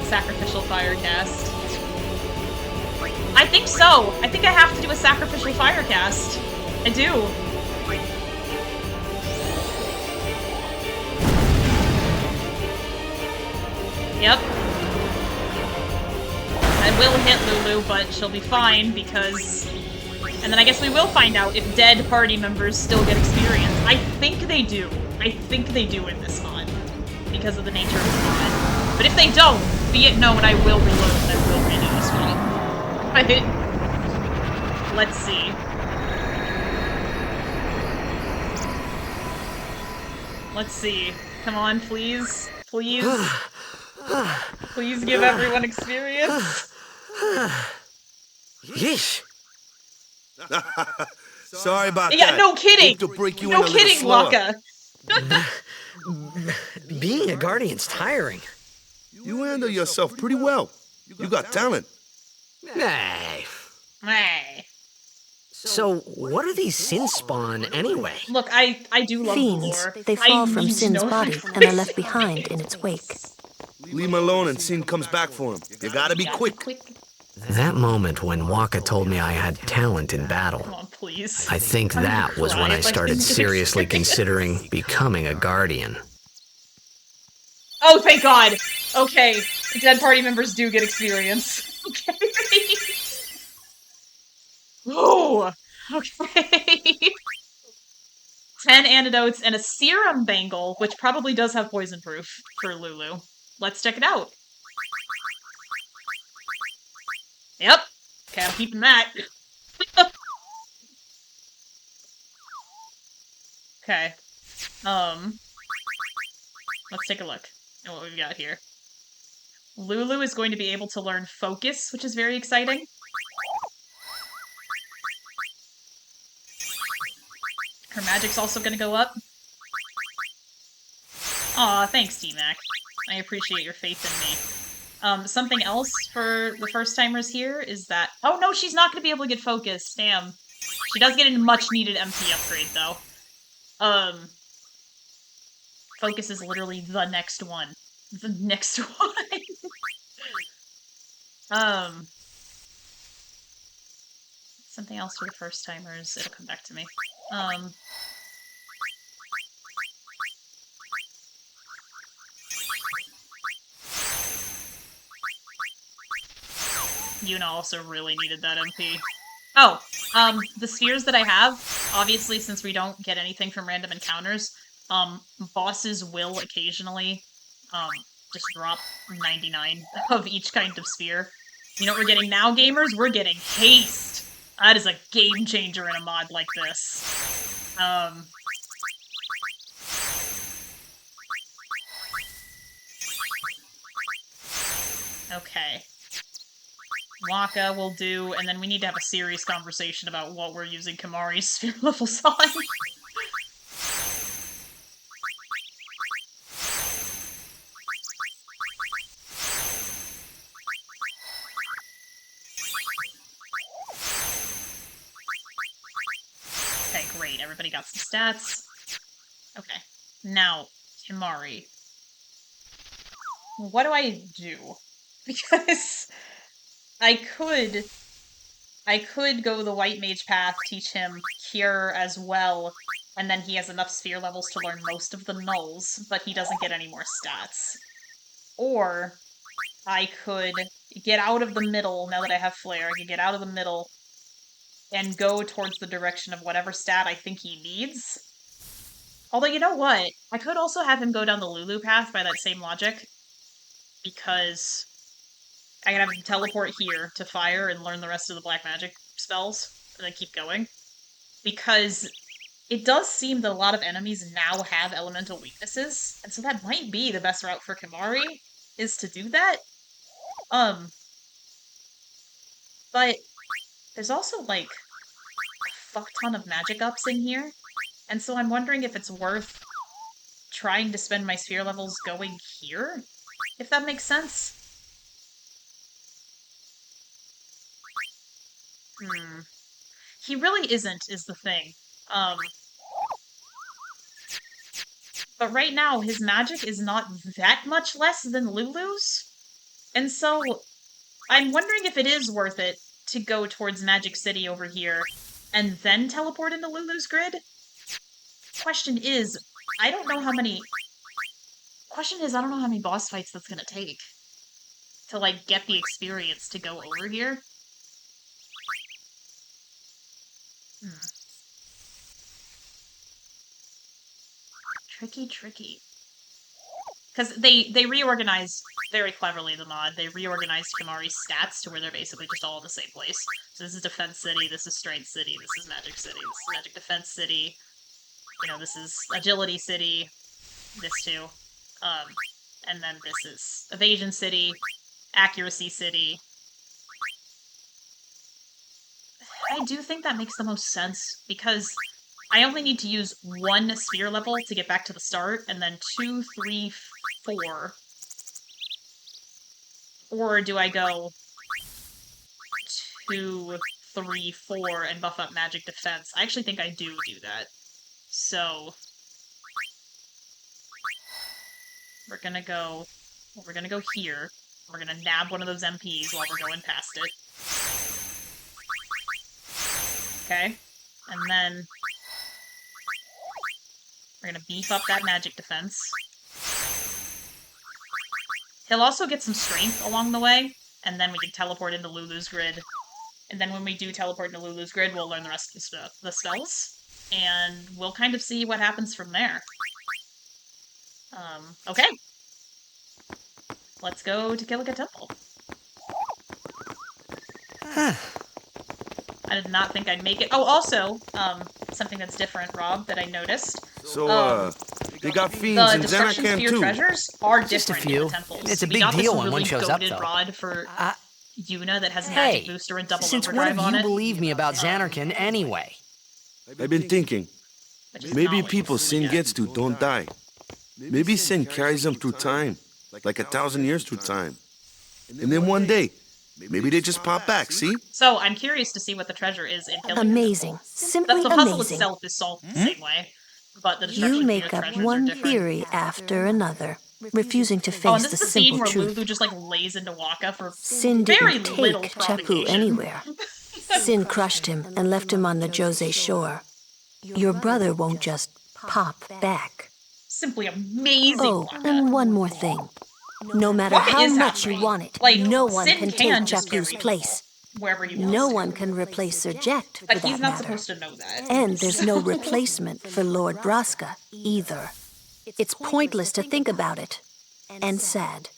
Sacrificial fire cast. I think so! I think I have to do a sacrificial fire cast. I do. Yep. I will hit Lulu, but she'll be fine because... And then I guess we will find out if dead party members still get experience. I think they do. I think they do in this mod. Because of the nature of the mod. But if they don't, be it known, I will reload and I will redo this one. Let's see. Let's see. Come on, please. Please. Please give everyone experience. Yeesh. Sorry about that. Yeah, no kidding. To break you No in a little kidding, slower. Laka. Being a guardian's tiring. You handle yourself pretty well. You got talent. Hey. Hey. So, what are these Sinspawn anyway? Look, I do love the Fiends, lore. they fall I from need to Sin's know body everything. and are left behind in its wake. Leave him alone and Sin comes back for him. You gotta be quick. That moment when Waka told me I had talent in battle, Come on, please. I think that was when I started seriously considering becoming a guardian. Oh, thank God! Okay, dead party members do get experience. Okay. Oh! Okay. 10 antidotes and a serum bangle, which probably does have poison proof for Lulu. Let's check it out. Yep. Okay, I'm keeping that. Okay. Let's take a look at what we've got here. Lulu is going to be able to learn Focus, which is very exciting. Her magic's also gonna go up. Aw, thanks, T-Mac. I appreciate your faith in me. Something else for the first-timers here is that... Oh, no, she's not gonna be able to get Focus. Damn. She does get a much-needed MP upgrade, though. Focus is literally the next one. The next one. Something else for the first-timers. It'll come back to me. Yuna also really needed that MP. Oh, the spheres that I have, obviously since we don't get anything from random encounters, bosses will occasionally, just drop 99 of each kind of sphere. You know what we're getting now, gamers? We're getting haste! That is a game changer in a mod like this. Okay. Waka will do, and then we need to have a serious conversation about what we're using Kimahri's sphere levels on. Okay, great. Everybody got some stats. Okay. Now, Kimahri. What do I do? Because... I could go the White Mage path, teach him Cure as well, and then he has enough sphere levels to learn most of the nulls, but he doesn't get any more stats. Or, I could get out of the middle, now that I have Flare, I could get out of the middle and go towards the direction of whatever stat I think he needs. Although, you know what? I could also have him go down the Lulu path by that same logic, because... I can have him teleport here to fire and learn the rest of the black magic spells, and then keep going. Because it does seem that a lot of enemies now have elemental weaknesses, and so that might be the best route for Kimahri, is to do that. But there's also, like, a fuck ton of magic ups in here, and so I'm wondering if it's worth trying to spend my sphere levels going here, if that makes sense. He really isn't, is the thing. But right now, his magic is not that much less than Lulu's. And so, I'm wondering if it is worth it to go towards Magic City over here, and then teleport into Lulu's grid? Question is, I don't know how many boss fights that's gonna take to, like, get the experience to go over here. Tricky. Because they reorganized very cleverly the mod. They reorganized Kimahri's stats to where they're basically just all in the same place. So this is Defense City, this is Strength City, this is Magic City, this is Magic Defense City. You know, this is Agility City, this too. And then this is Evasion City, Accuracy City. I do think that makes the most sense, because I only need to use 1 sphere level to get back to the start, and then 2, 3, 4. Or do I go 2, 3, 4 and buff up magic defense? I actually think I do that. So we're gonna go here. We're gonna nab one of those MPs while we're going past it. Okay. And then we're gonna beef up that magic defense. He'll also get some strength along the way, and then we can teleport into Lulu's grid. And then when we do teleport into Lulu's grid, we'll learn the rest of the spells, and we'll kind of see what happens from there. Okay. Let's go to Kilika Temple. I did not think I'd make it. Oh, also, something that's different, Rob, that I noticed. So, they got fiends the in Destruction Xanarkand Sphere too. treasures are Just a different few. in the temples. It's a We big got this deal when really one shows up, goated though. rod for Yuna that has a Hey, magic booster and double since when overdrive have on you it. believed me about Xanarkand anyway? I've been thinking, Which is maybe not what people you Sin get. gets to don't die. Maybe Sin carries them through time, like 1,000 years through time. And then one day, maybe they just pop back, see? So I'm curious to see what the treasure is in Kilika. Amazing. Simply The puzzle amazing. itself is solved the same way, but the Destruction You Sphere make up treasures are one different. theory after another, refusing to Oh, and face this the is the scene simple where truth. Lulu just like lays into Waka for Sin very didn't little take provocation. Chappu anywhere. Sin crushed him and left him on the Jose shore. Your brother won't just pop back. Simply amazing. Oh, Waka. and one more thing. No matter Waka how is much happy. you want it, Like, no one Sin can can take just Chappu's carry place. Wherever he wants No to. one can replace Sir Jekt, for But that he's not matter. supposed to know that. And there's no replacement for Lord Braska, either. It's pointless to think about it. And sad.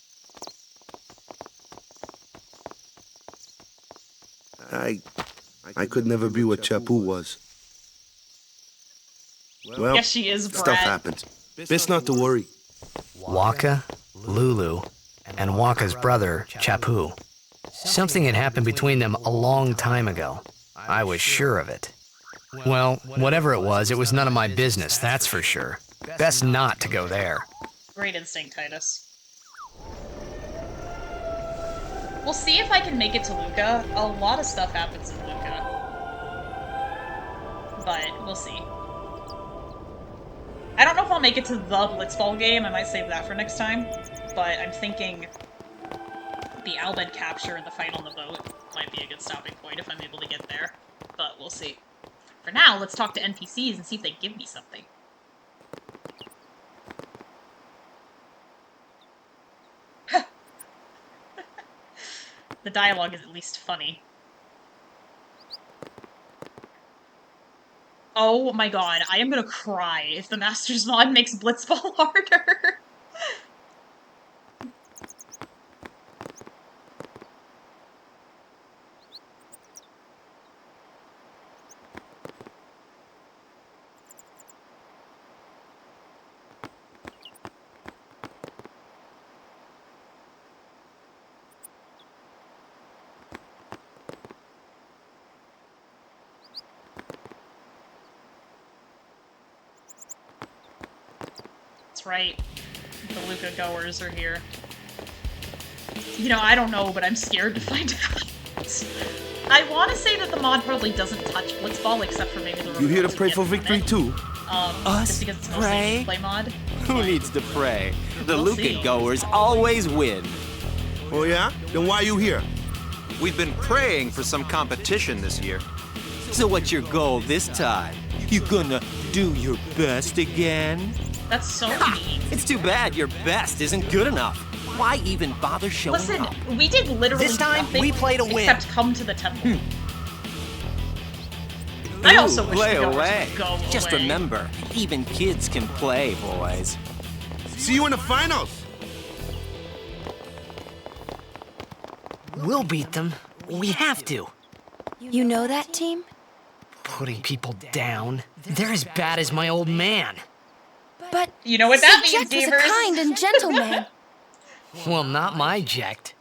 I could never be what Chappu was. Well, Yes, she is, Brad. stuff happens. Best not to worry. Waka, Lulu, and Waka's brother, Chappu. Something had happened between them a long time ago. I was sure of it. Well, whatever it was none of my business, that's for sure. Best not to go there. Great instinct, Titus. We'll see if I can make it to Luca. A lot of stuff happens in Luca. But we'll see. I don't know if I'll make it to the Blitzball game. I might save that for next time. But I'm thinking the Albed capture and the fight on the boat might be a good stopping point if I'm able to get there. But we'll see. For now, let's talk to NPCs and see if they give me something. The dialogue is at least funny. Oh my god, I am gonna cry if the Masters mod makes Blitzball harder. That's right. The Luca goers are here. You know, I don't know, but I'm scared to find out. I want to say that the mod probably doesn't touch Blitzball except for maybe the You here to pray for victory too? Just because it's mostly a gameplay mod. Who needs to pray? The We'll Luca see. goers always win. Oh yeah? Then why you here? We've been praying for some competition this year. So what's your goal this time? You gonna do your best again? That's so mean. It's too bad your best isn't good enough. Why even bother showing Listen, up? we did literally This time, nothing we play to win. except come to the temple. I also wish play the goers away. would go Just away. remember, even kids can play, boys. See you in the finals. We'll beat them. We have to. You know that team? Putting people down. They're as bad as my old man. But You know what that means, Jekt was a gamers. kind and gentle man. Well, not my Jekt.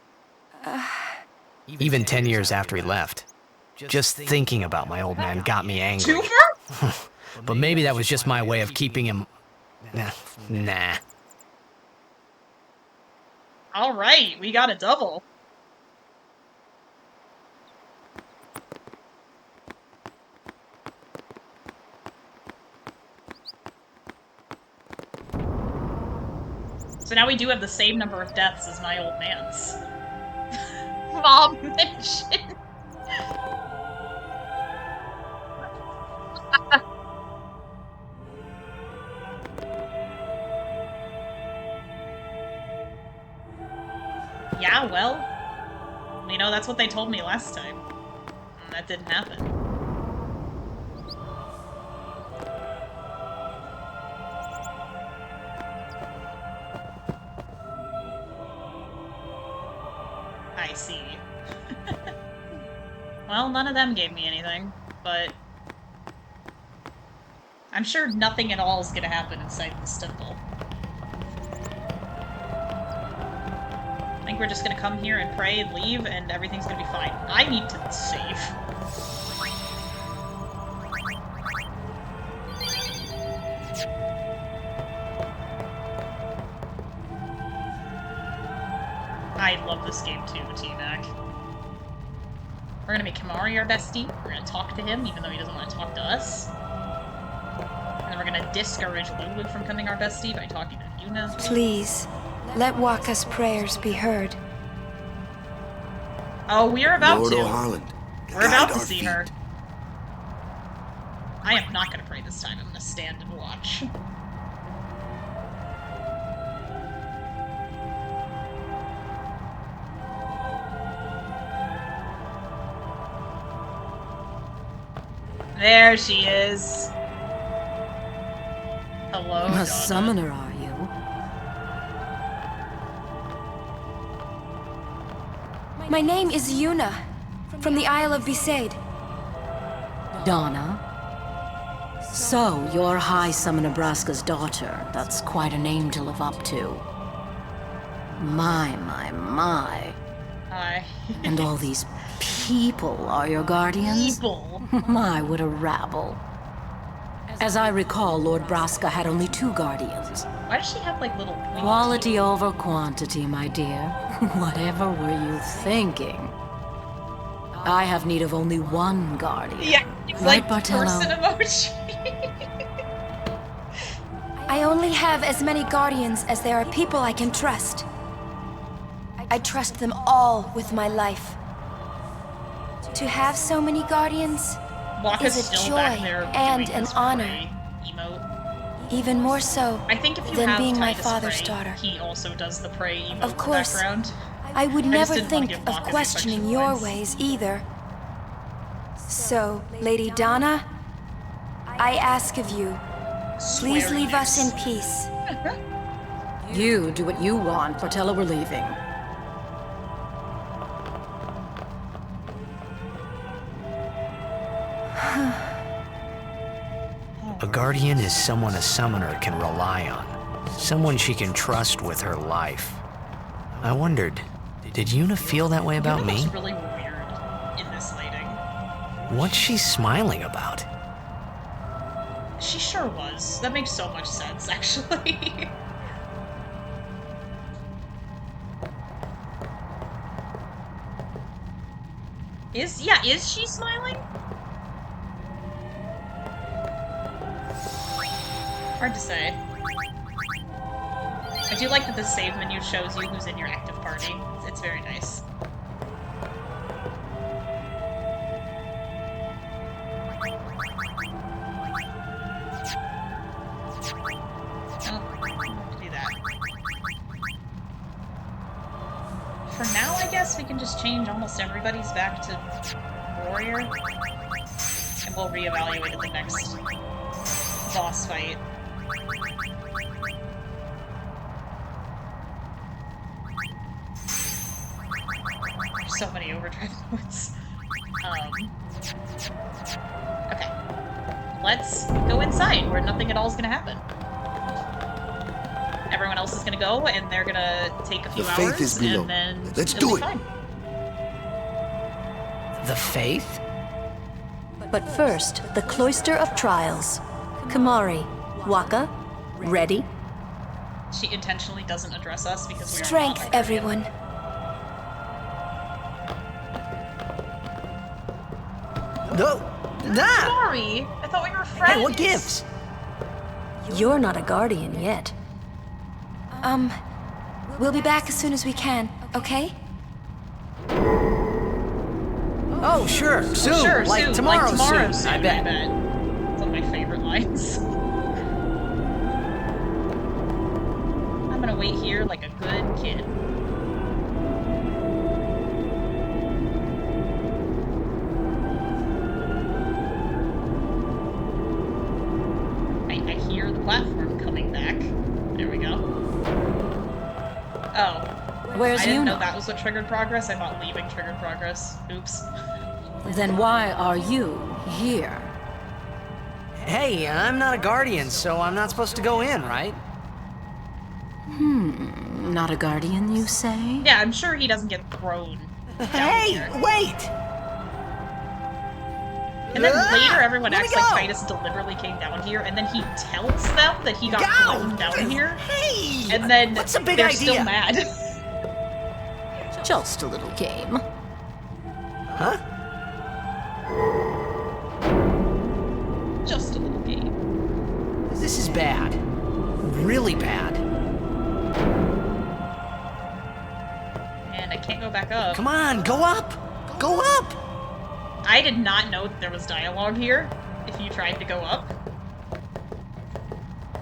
Even 10 years after he left. Just thinking about my old man got me angry. Twofer? But maybe that was just my way of keeping him... Nah. Alright, we got a double. So now we do have the same number of deaths as my old man's. Mom mentioned. Yeah, well, you know, that's what they told me last time. And that didn't happen. I see. Well, none of them gave me anything, but I'm sure nothing at all is gonna happen inside this temple. I think we're just gonna come here and pray and leave, and everything's gonna be fine. I need to save. I love this game too, T-Mac. We're gonna make Kimari our bestie. We're gonna talk to him, even though he doesn't want to talk to us. And then we're gonna discourage Lulu from becoming our bestie by talking to Yuna. Please, let Waka's prayers be heard. Oh, we are about Lord to. O'Holland, We're guide about to our see feet. her. I am not gonna pray this time. I'm gonna stand and watch. There she is. Hello, A Donna. summoner, are you? My name is Yuna, from the Isle of Besaid. Donna? So, you're High Summoner Braska's daughter. That's quite a name to live up to. My. Hi. And all these people are your guardians? People. My, what a rabble. As I recall, Lord Braska had only 2 guardians. Why does she have like little wings? Quality over quantity, my dear. Whatever were you thinking? I have need of only 1 guardian. Yeah, it's Right, like Bartello? person emoji. I only have as many guardians as there are people I can trust. I trust them all with my life. To have so many guardians Waka's is a still back joy there and doing an his honor. pray emote. Even more so I think if you than have being my Titus father's pray, daughter. he also does the pray emote Of course. in the background. I would I just never didn't wanna think give of Waka the questioning sexual your lines. ways either. So, Lady Donna, I ask of you, please Swear leave us in next. peace. You do what you want, Bartella, we're leaving. A guardian is someone a summoner can rely on. Someone she can trust with her life. I wondered, did Yuna feel that way about Yuna me? looks really weird in this lighting. What's she smiling about? She sure was. That makes so much sense, actually. Is she smiling? Hard to say. I do like that the save menu shows you who's in your active party. It's very nice. For now, I guess we can just change almost everybody's back to warrior, and we'll reevaluate at the next boss fight. There's so many overdrive modes. Okay. Let's go inside, where nothing at all is gonna happen. Everyone else is gonna go, and they're gonna take a few The faith hours, is below. and then Let's it'll do be it. fine. The faith? But first, the Cloister of Trials. Kamari, Waka, ready? She intentionally doesn't address us because we are Strength, not everyone. No! Nah! Sorry, I thought we were friends. Hey, what gives? You're not a guardian yet. We'll be back as soon as we can, okay? Oh, sure, soon. Sure, like soon. tomorrow, like tomorrow soon. soon. I bet. It's one of my favorite lines. I'm gonna wait here like a good kid. I hear the platform coming back. There we go. Oh. Where's I didn't know Winno? that was what triggered progress. I thought leaving triggered progress. Oops. Then why are you here? Hey, I'm not a guardian, so I'm not supposed to go in, right? Not a guardian, you say? Yeah, I'm sure he doesn't get thrown down Hey, here. wait! And then later everyone Let me acts like go! Titus deliberately came down here, and then he tells them that he got Go! thrown down here, Hey! and then What's the big they're idea? still mad. Just a little game. Huh? Just a little game. This is bad. Really bad. And I can't go back up. Come on, go up! Go up! I did not know that there was dialogue here if you tried to go up.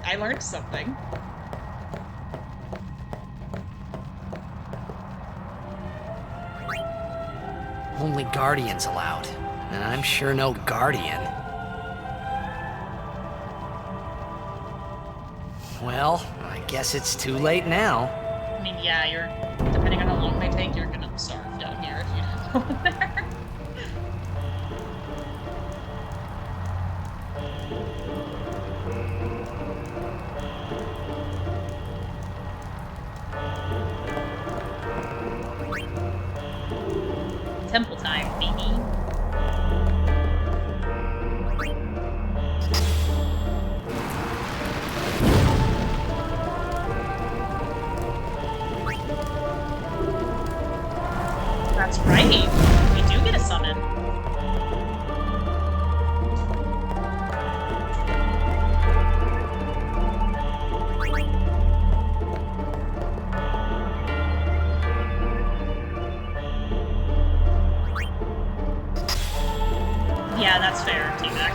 I learned something. Only guardians allowed. And I'm sure no guardian. Well, I guess it's too late now. I mean, yeah, depending on how long they take, you're gonna starve down here if you don't go in there. Temple time, baby. That's right. We do get a summon. Yeah, that's fair, T-Mac.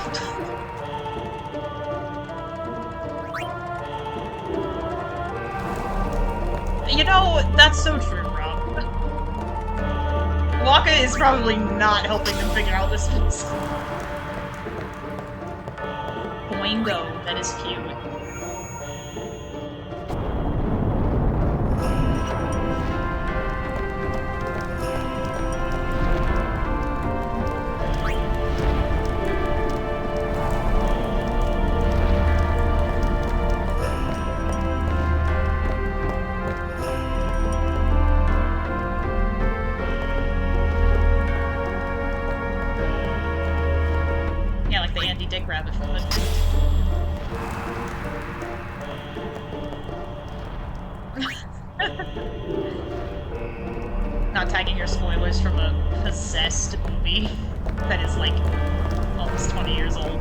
You know, that's so true, Rob. Waka is probably not helping them figure out this piece. Boingo, that is cute. Yeah, like the Andy Dick Rabbit from the... not tagging your spoilers from a possessed movie that is, like, almost 20 years old.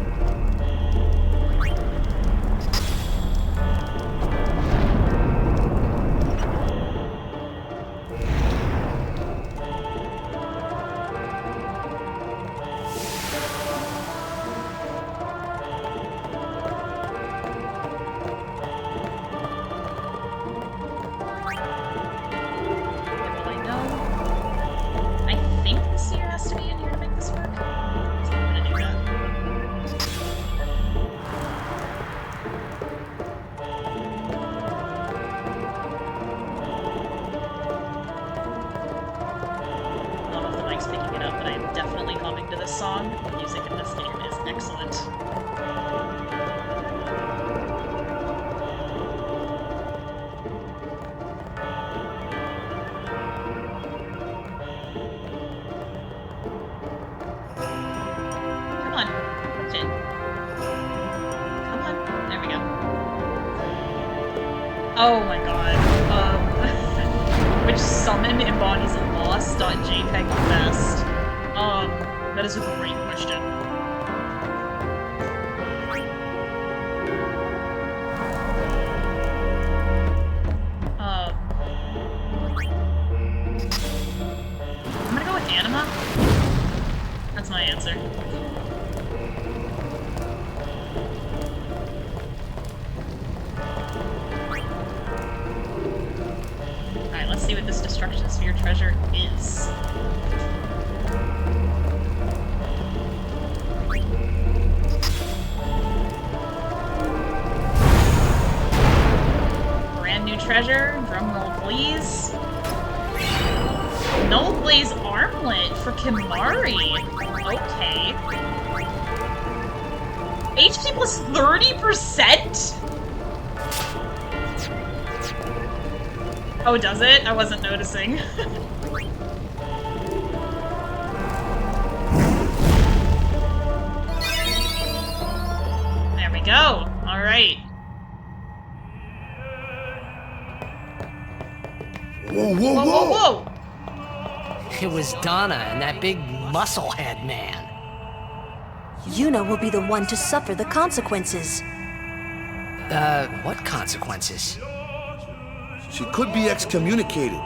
Oh my god. Which summon embodies loss.jpg best? That is a great question. I'm gonna go with anima. That's my answer. Let's see what this Destruction Sphere treasure is. Brand new treasure. Drumroll, please. Null Blaze Armlet for Kimari. Okay. HP plus 30%? Oh, does it? I wasn't noticing. There we go. Alright. Whoa, whoa, whoa! Whoa! It was Donna and that big musclehead man. Yuna will be the one to suffer the consequences. What consequences? She could be excommunicated.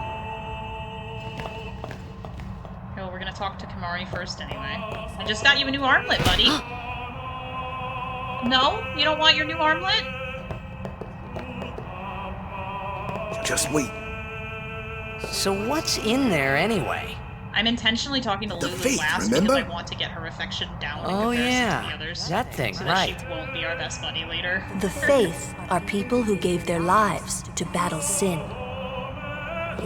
Oh, we're gonna talk to Kimari first anyway. I just got you a new armlet, buddy. No? You don't want your new armlet? Just wait. So what's in there anyway? I'm intentionally talking to The Lulu faith, last remember? because I want to get her affection down in Oh comparison yeah, to the others. that thing, so that right. she won't be our best buddy later. The Faith are people who gave their lives to battle sin.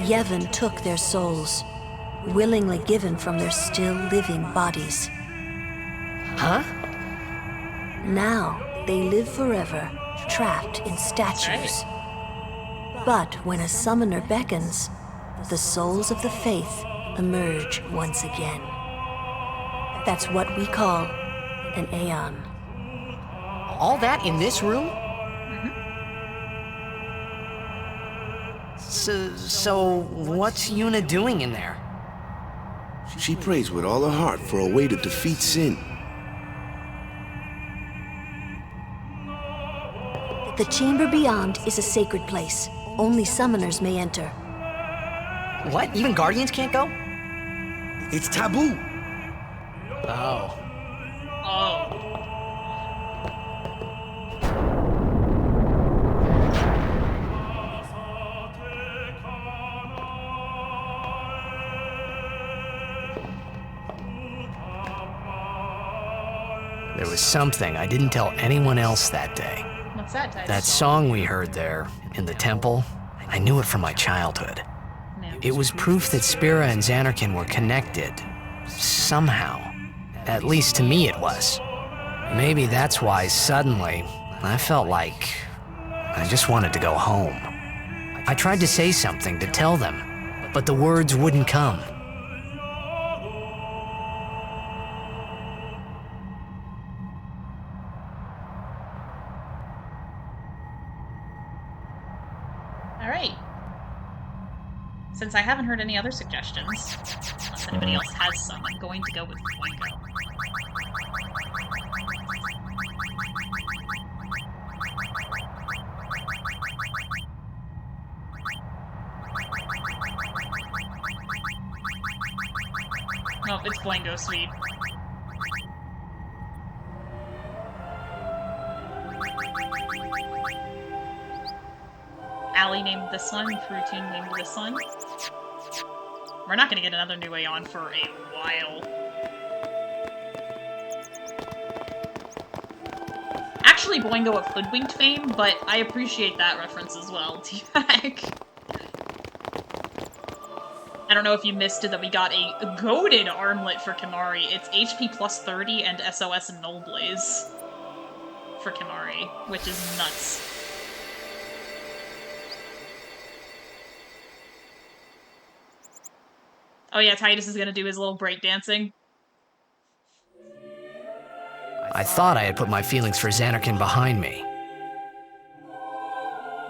Yevon took their souls, willingly given from their still living bodies. Huh? Now they live forever, trapped in statues. But when a summoner beckons, the souls of the Faith emerge once again. That's what we call an Aeon. All that in this room? So what's Yuna doing in there? She prays with all her heart for a way to defeat sin. The chamber beyond is a sacred place. Only summoners may enter. What? Even Guardians can't go? It's taboo. Oh. Oh. There was something I didn't tell anyone else that day. What's that, Titus? That song we heard there, in the temple, I knew it from my childhood. It was proof that Spira and Xanarkin were connected. Somehow. At least to me it was. Maybe that's why suddenly, I felt like I just wanted to go home. I tried to say something to tell them, but the words wouldn't come. Since I haven't heard any other suggestions, unless anybody else has some, I'm going to go with Winno. Oh, it's Boingo, sweet. Allie named this one, Fruitine named this one. We're not gonna get another New Way on for a while. Actually, Boingo of Hoodwinked fame, but I appreciate that reference as well, T-Pack. I don't know if you missed it that we got a goated armlet for Kimahri. It's HP plus 30 and SOS and Null Blaze for Kimahri, which is nuts. Oh yeah, Titus is gonna do his little breakdancing. I thought I had put my feelings for Xanarkin behind me.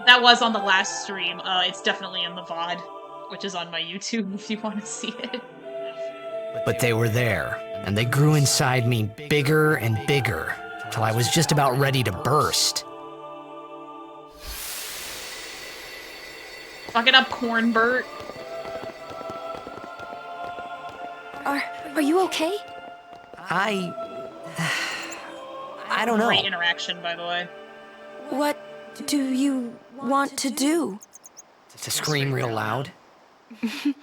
That was on the last stream. It's definitely in the VOD, which is on my YouTube if you want to see it. But they were there, and they grew inside me bigger and bigger, till I was just about ready to burst. Fuck it up, Cornbert. Are you okay? I don't know. Great interaction, by the way. What do you want to do? To scream real loud. He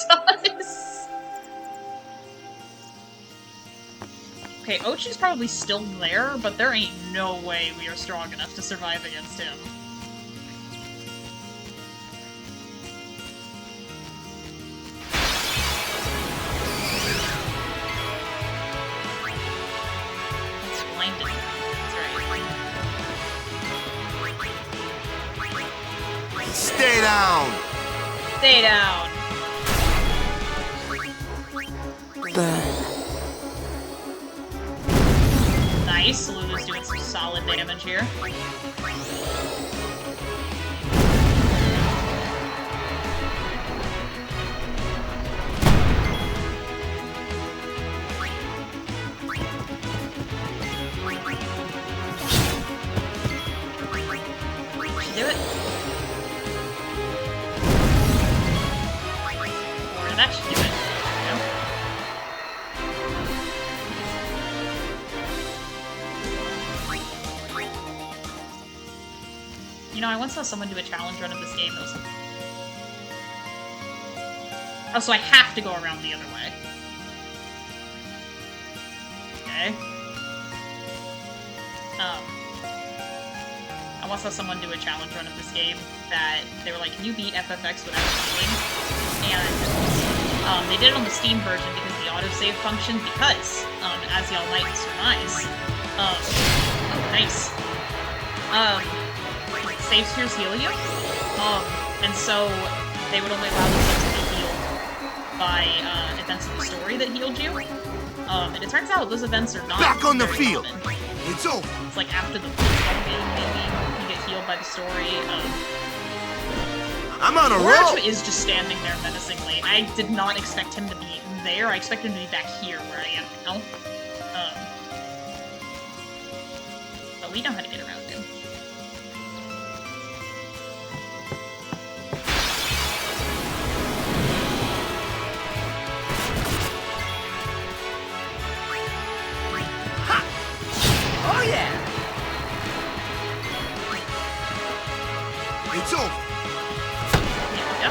does. Okay, Ochi's probably still there, but there ain't no way we are strong enough to survive against him. Stay down! Stay down! Nice, Lulu's doing some solid damage here. Do it. Or that should do it. You know, I once saw someone do a challenge run of this game that was... Oh, so I have to go around the other way. Okay. I once saw someone do a challenge run of this game that they were like, can you beat FFX without healing? And they did it on the Steam version because of the autosave function, because, as y'all might surmise, oh, nice. Save spheres heal you, and so they would only allow themselves to be healed by events of the story that healed you. And it turns out those events are not back on the very field. common. It's over. It's like after the football game, maybe you get healed by the story. I'm on a roll. Urachu is just standing there menacingly. I did not expect him to be there. I expected him to be back here where I am now. But we know how to get around him. Oh yeah! It's over. There we go.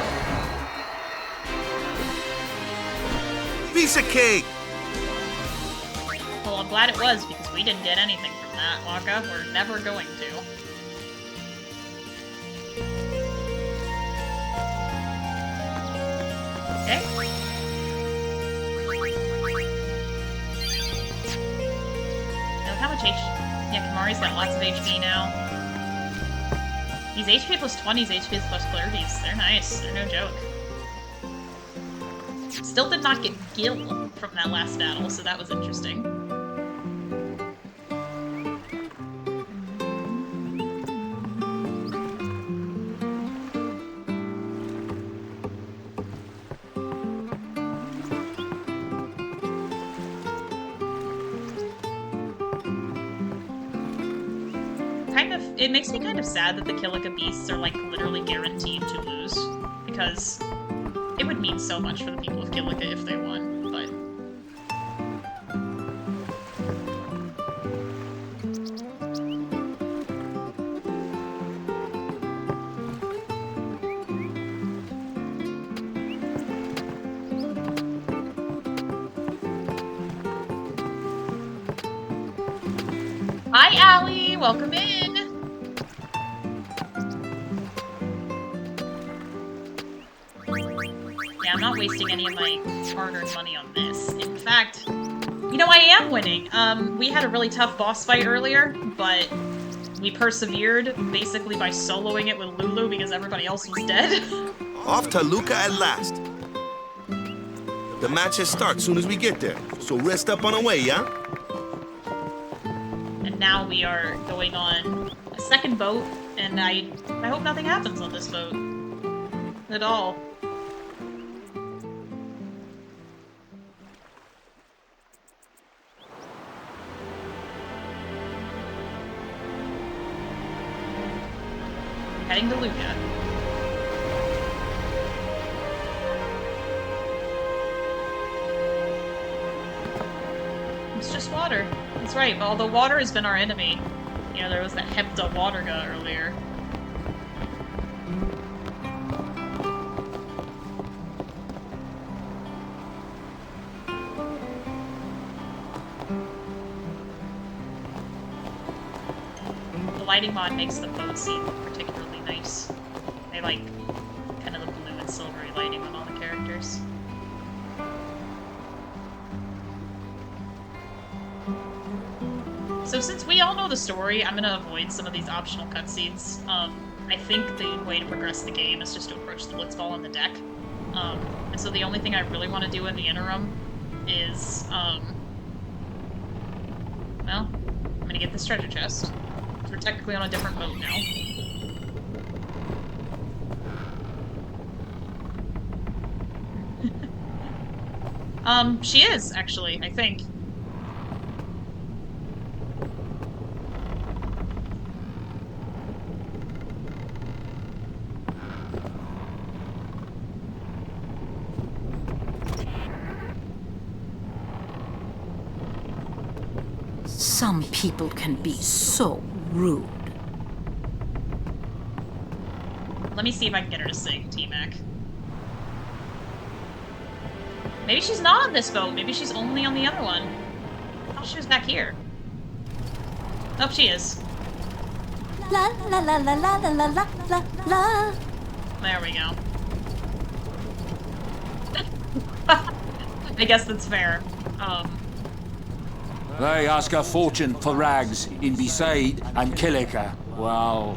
Piece of cake. Well, I'm glad it was, because we didn't get anything from that, Waka. We're never going to. Okay. Look how much yeah, Kimahri's got lots of HP now. These HP plus 20s, HP plus 30s, they're nice. They're no joke. Still did not get Gil from that last battle, so that was interesting. it makes me kind of sad that the Kilika beasts are like literally guaranteed to lose, because it would mean so much for the people of Kilika if they won, but... Hi, Allie! Welcome in! Yeah, I'm not wasting any of my hard-earned money on this. In fact, you know, I am winning! We had a really tough boss fight earlier, but we persevered, basically by soloing it with Lulu because everybody else was dead. Off to Luca at last. The matches start soon as we get there, so rest up on the way, yeah? Now we are going on a second boat, and I hope nothing happens on this boat. At all. Heading to Luca. It's just water. That's right, although water has been our enemy. You know, there was that Hepta water guy earlier. The lighting mod makes the boat scene particularly nice. They like kind of the blue and silvery lighting on all the characters. So since we all know the story, I'm gonna avoid some of these optional cutscenes. I think the way to progress the game is just to approach the blitzball on the deck. And so the only thing I really want to do in the interim is, well, I'm gonna get this treasure chest. We're technically on a different boat now. She is, actually, I think. Some people can be so rude. Let me see if I can get her to sing, T-Mac. Maybe she's not on this boat. Maybe she's only on the other one. I thought she was back here. Oh, she is. La la la la la la la la la. There we go. I guess that's fair. They ask a fortune for rags in Besaid and Kilika. Well,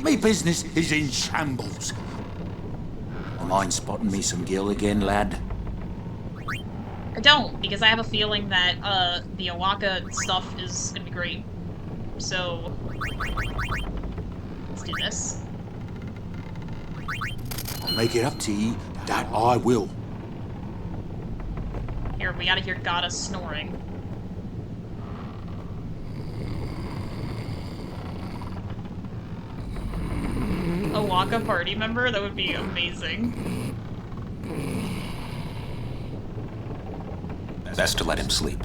me business is in shambles. Mind spotting me some gill again, lad? I don't, because I have a feeling that the Awaka stuff is gonna be great. So let's do this. I'll make it up to ye, that I will. Here, we gotta hear Gata snoring. A Waka party member? That would be amazing. Best to let him sleep.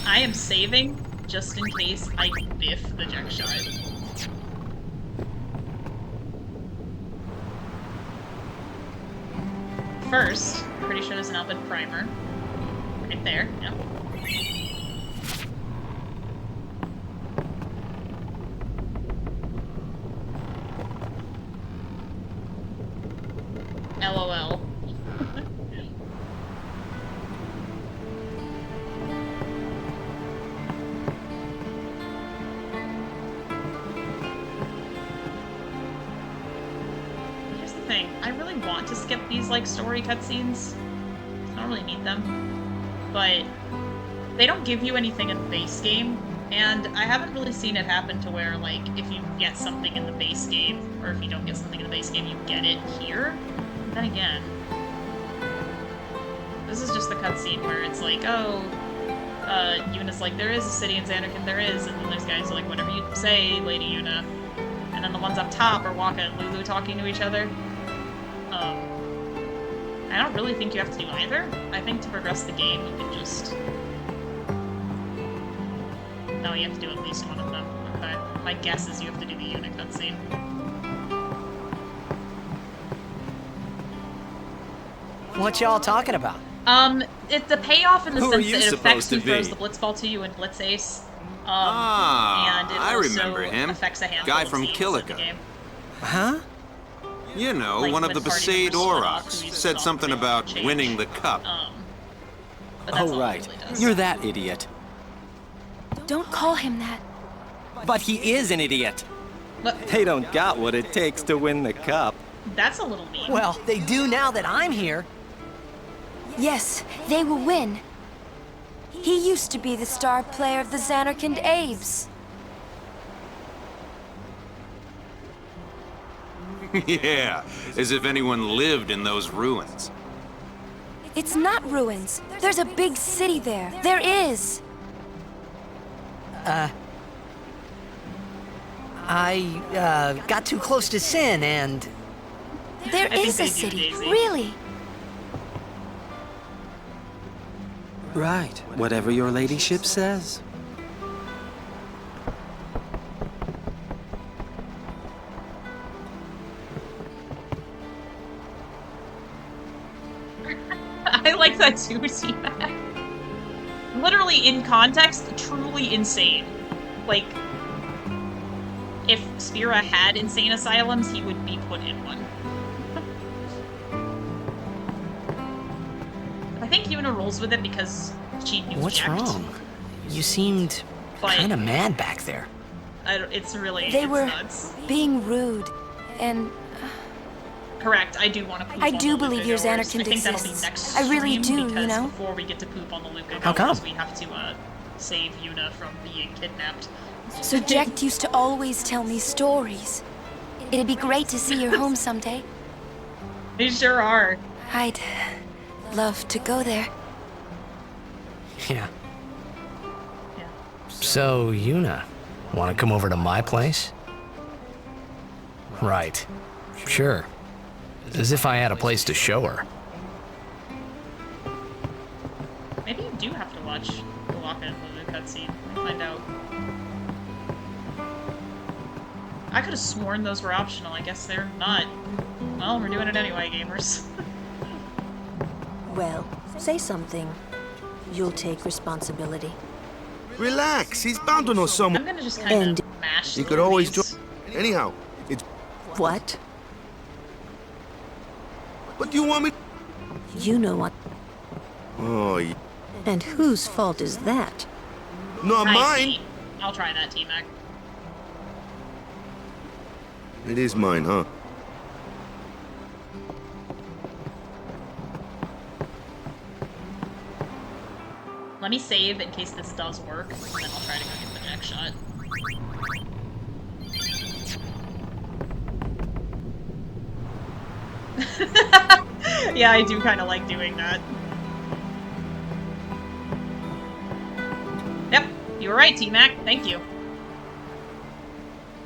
I am saving just in case I biff the Jack shot. First, pretty sure there's an Elven primer. Right there, yeah. LOL. Here's the thing, I really want to skip these, like, story cutscenes. I don't really need them. But they don't give you anything in the base game, and I haven't really seen it happen to where, like, if you get something in the base game, or if you don't get something in the base game, you get it here. Then again... This is just the cutscene where it's like, oh, Yuna's like, there is a city in Xanarkand, there is, and then there's guys like, whatever you say, Lady Yuna. And then the ones up top are Wakka and Lulu talking to each other. I don't really think you have to do either. I think to progress the game, you can just... No, you have to do at least one of them. Okay. My guess is you have to do the Yuna cutscene. What y'all talking about? It's the payoff in the Who sense are you that it affects supposed to who throws be? the Blitzball to you in Blitz Ace. Ah, and it I also remember him. affects a handful Guy of from scenes in the Kilika. game. Huh? You know, Like one of when the party Besaid members split off, Aurochs who uses said soft something command about change. winning the cup. But that's all Oh, it right. really does. You're that idiot. Don't call him that. But he is an idiot. But They don't got what it takes to win the cup. that's a little mean. Well, they do now that I'm here. Yes, they will win. He used to be the star player of the Xanarkand Aves. Yeah, as if anyone lived in those ruins. It's not ruins. There's a big city there. There is. I got too close to Sin and... There I think is they a do, city. Daisy. Really. Right, whatever your ladyship says. I like that too, T-Mac. Literally, in context, truly insane. Like, if Spira had insane asylums, he would be put in one. I think Yuna rolls with it because she knew What's Jacked. wrong? You seemed But- kind of mad back there. It's really They it's were nuts. being rude, and Correct, I do want to poop I on do the believe Luca your goers. Xanarkand I think that'll be exists. next I really stream do, because you know? before we get to poop on the Luca How come? goers, we have to save Yuna from being kidnapped. so Jack used to always tell me stories. It'd be great to see your home someday. They sure are. I'd love to go there. Yeah. Yeah. So, Yuna, want to come over to my place? Right. Sure. As if I had a place to show her. Maybe you do have to watch the Wakka and Lulu cutscene. Let me find out. I could have sworn those were optional. I guess they're not. Well, we're doing it anyway, gamers. Well, say something. You'll take responsibility. Relax, he's bound to know someone. I'm gonna just kind And- of mash He through could always these. join. Anyhow, it's. What? What do you want me? You know what? Oh, And whose fault is that? not I mine. see. I'll try that, T-Mac. It is mine, huh? Let me save in case this does work, and then I'll try to go get the Jack shot. Yeah, I do kind of like doing that. Yep, you were right, T-Mac. Thank you.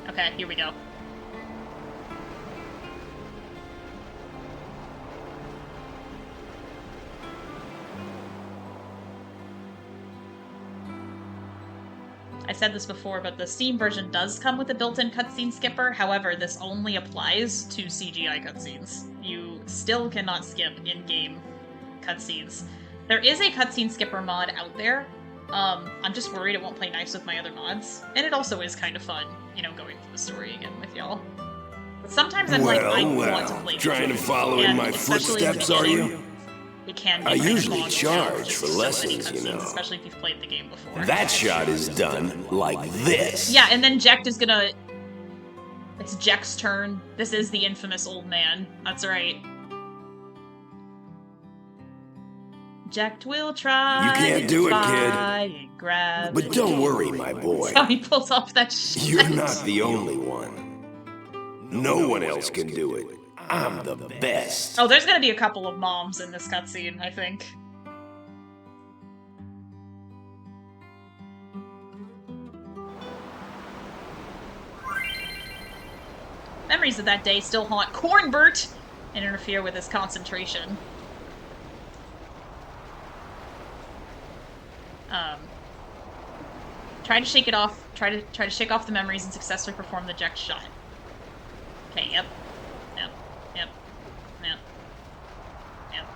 Okay, here we go. I said this before, but the Steam version does come with a built-in cutscene skipper. However, this only applies to CGI cutscenes. You still cannot skip in-game cutscenes. There is a cutscene skipper mod out there. I'm just worried it won't play nice with my other mods. And it also is kind of fun, you know, going through the story again with y'all. But sometimes I'm like, I want to play Trying to this. follow in And my especially in the footsteps, are you? beginning, it can be I kind of usually bogged down charge with for so many lessons, you cutscenes, know. especially if you've played the game before. That shot is done like this. Yeah, and then Jecht is gonna... It's Jecht's turn. This is the infamous old man. That's right. Jecht will try. You can't do it, kid. And grab But and don't do. worry, my boy. That's how he pulls off that shit. You're not the only one. No one else can do it. I'm the best. Oh, there's gonna be a couple of moms in this cutscene, I think. memories of that day still haunt Cornbert and interfere with his concentration. Try to shake it off. Try to shake off the memories and successfully perform the eject shot. Okay, yep. Yep. Yep. Yep. Yep.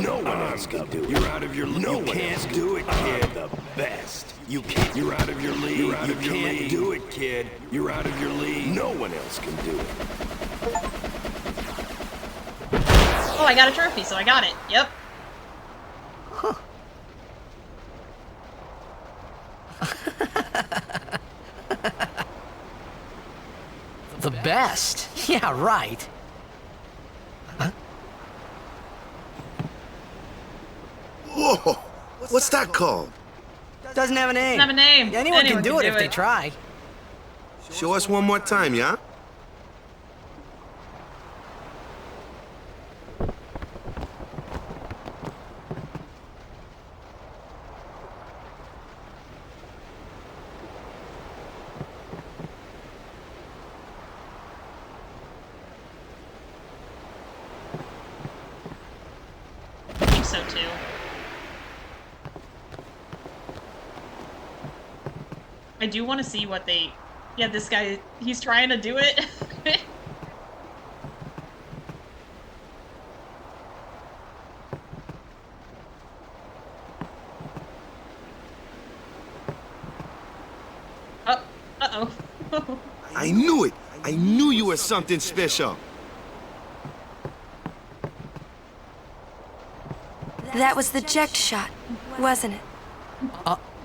No one else can do it. You're out of your league. You can't do it, kid. The best. You can't. You're out of your league. You can't do it, kid. You're out of your league. No one else can do it. Oh, I got a trophy, so I got it. Yep. Huh. The best. Yeah, right. Huh? Whoa! What's that called? Doesn't have a name. Doesn't have a name. Anyone can do it if they try. Show us one more time, yeah? I think so too. I do want to see what they... Yeah, this guy, he's trying to do it. Uh-oh. I knew it! I knew you were something special! That was the eject shot, wasn't it?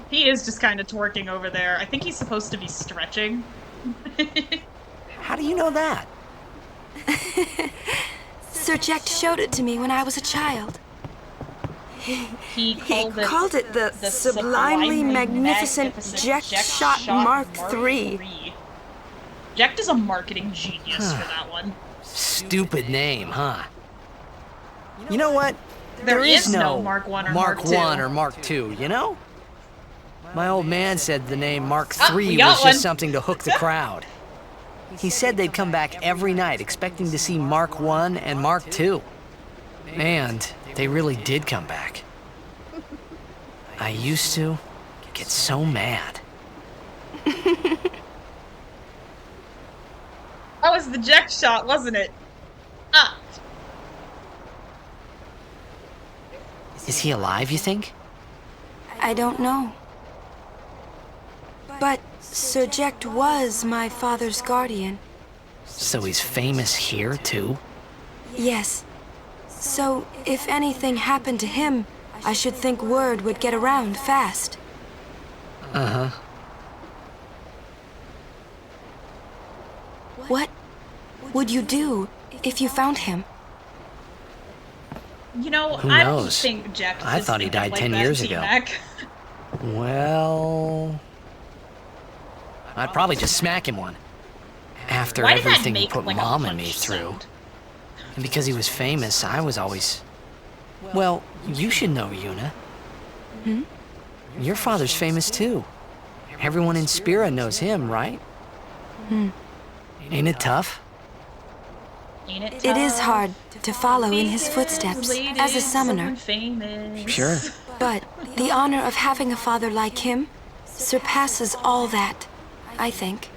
He is just kind of twerking over there. I think he's supposed to be stretching. How do you know that? Sir Jack showed it to me when I was a child. He called it the sublimely magnificent Eject Shot Mark III. Jack is a marketing genius for that one. Stupid name, huh? You know what? There is no Mark 1 or Mark 2. 1 or Mark 2, you know? My old man said the name Mark III got was one. just something to hook the crowd. He said they'd come back every night expecting to see Mark 1 and Mark 2. And they really did come back. I used to get so mad. That was the eject shot, wasn't it? Ah. Is he alive, you think? I don't know. But Sir Jekt was my father's guardian. So he's famous here, too? Yes. So, if anything happened to him, I should think word would get around fast. Uh-huh. What would you do if you found him? You know, Who I don't knows? think Jack I is thought he thinking died like 10 that, years ago. T-Mac. Well... I'd probably just smack him one. After Why did that everything he make, put like, a Mom and me punch through. sound? And because he was famous, I was always... Well, you should know, Yuna. Hmm? Your father's famous too. Everyone in Spira knows him, right? Hmm. Ain't it tough? It is hard to follow in his footsteps as a summoner. Sure. But the honor of having a father like him surpasses all that, I think.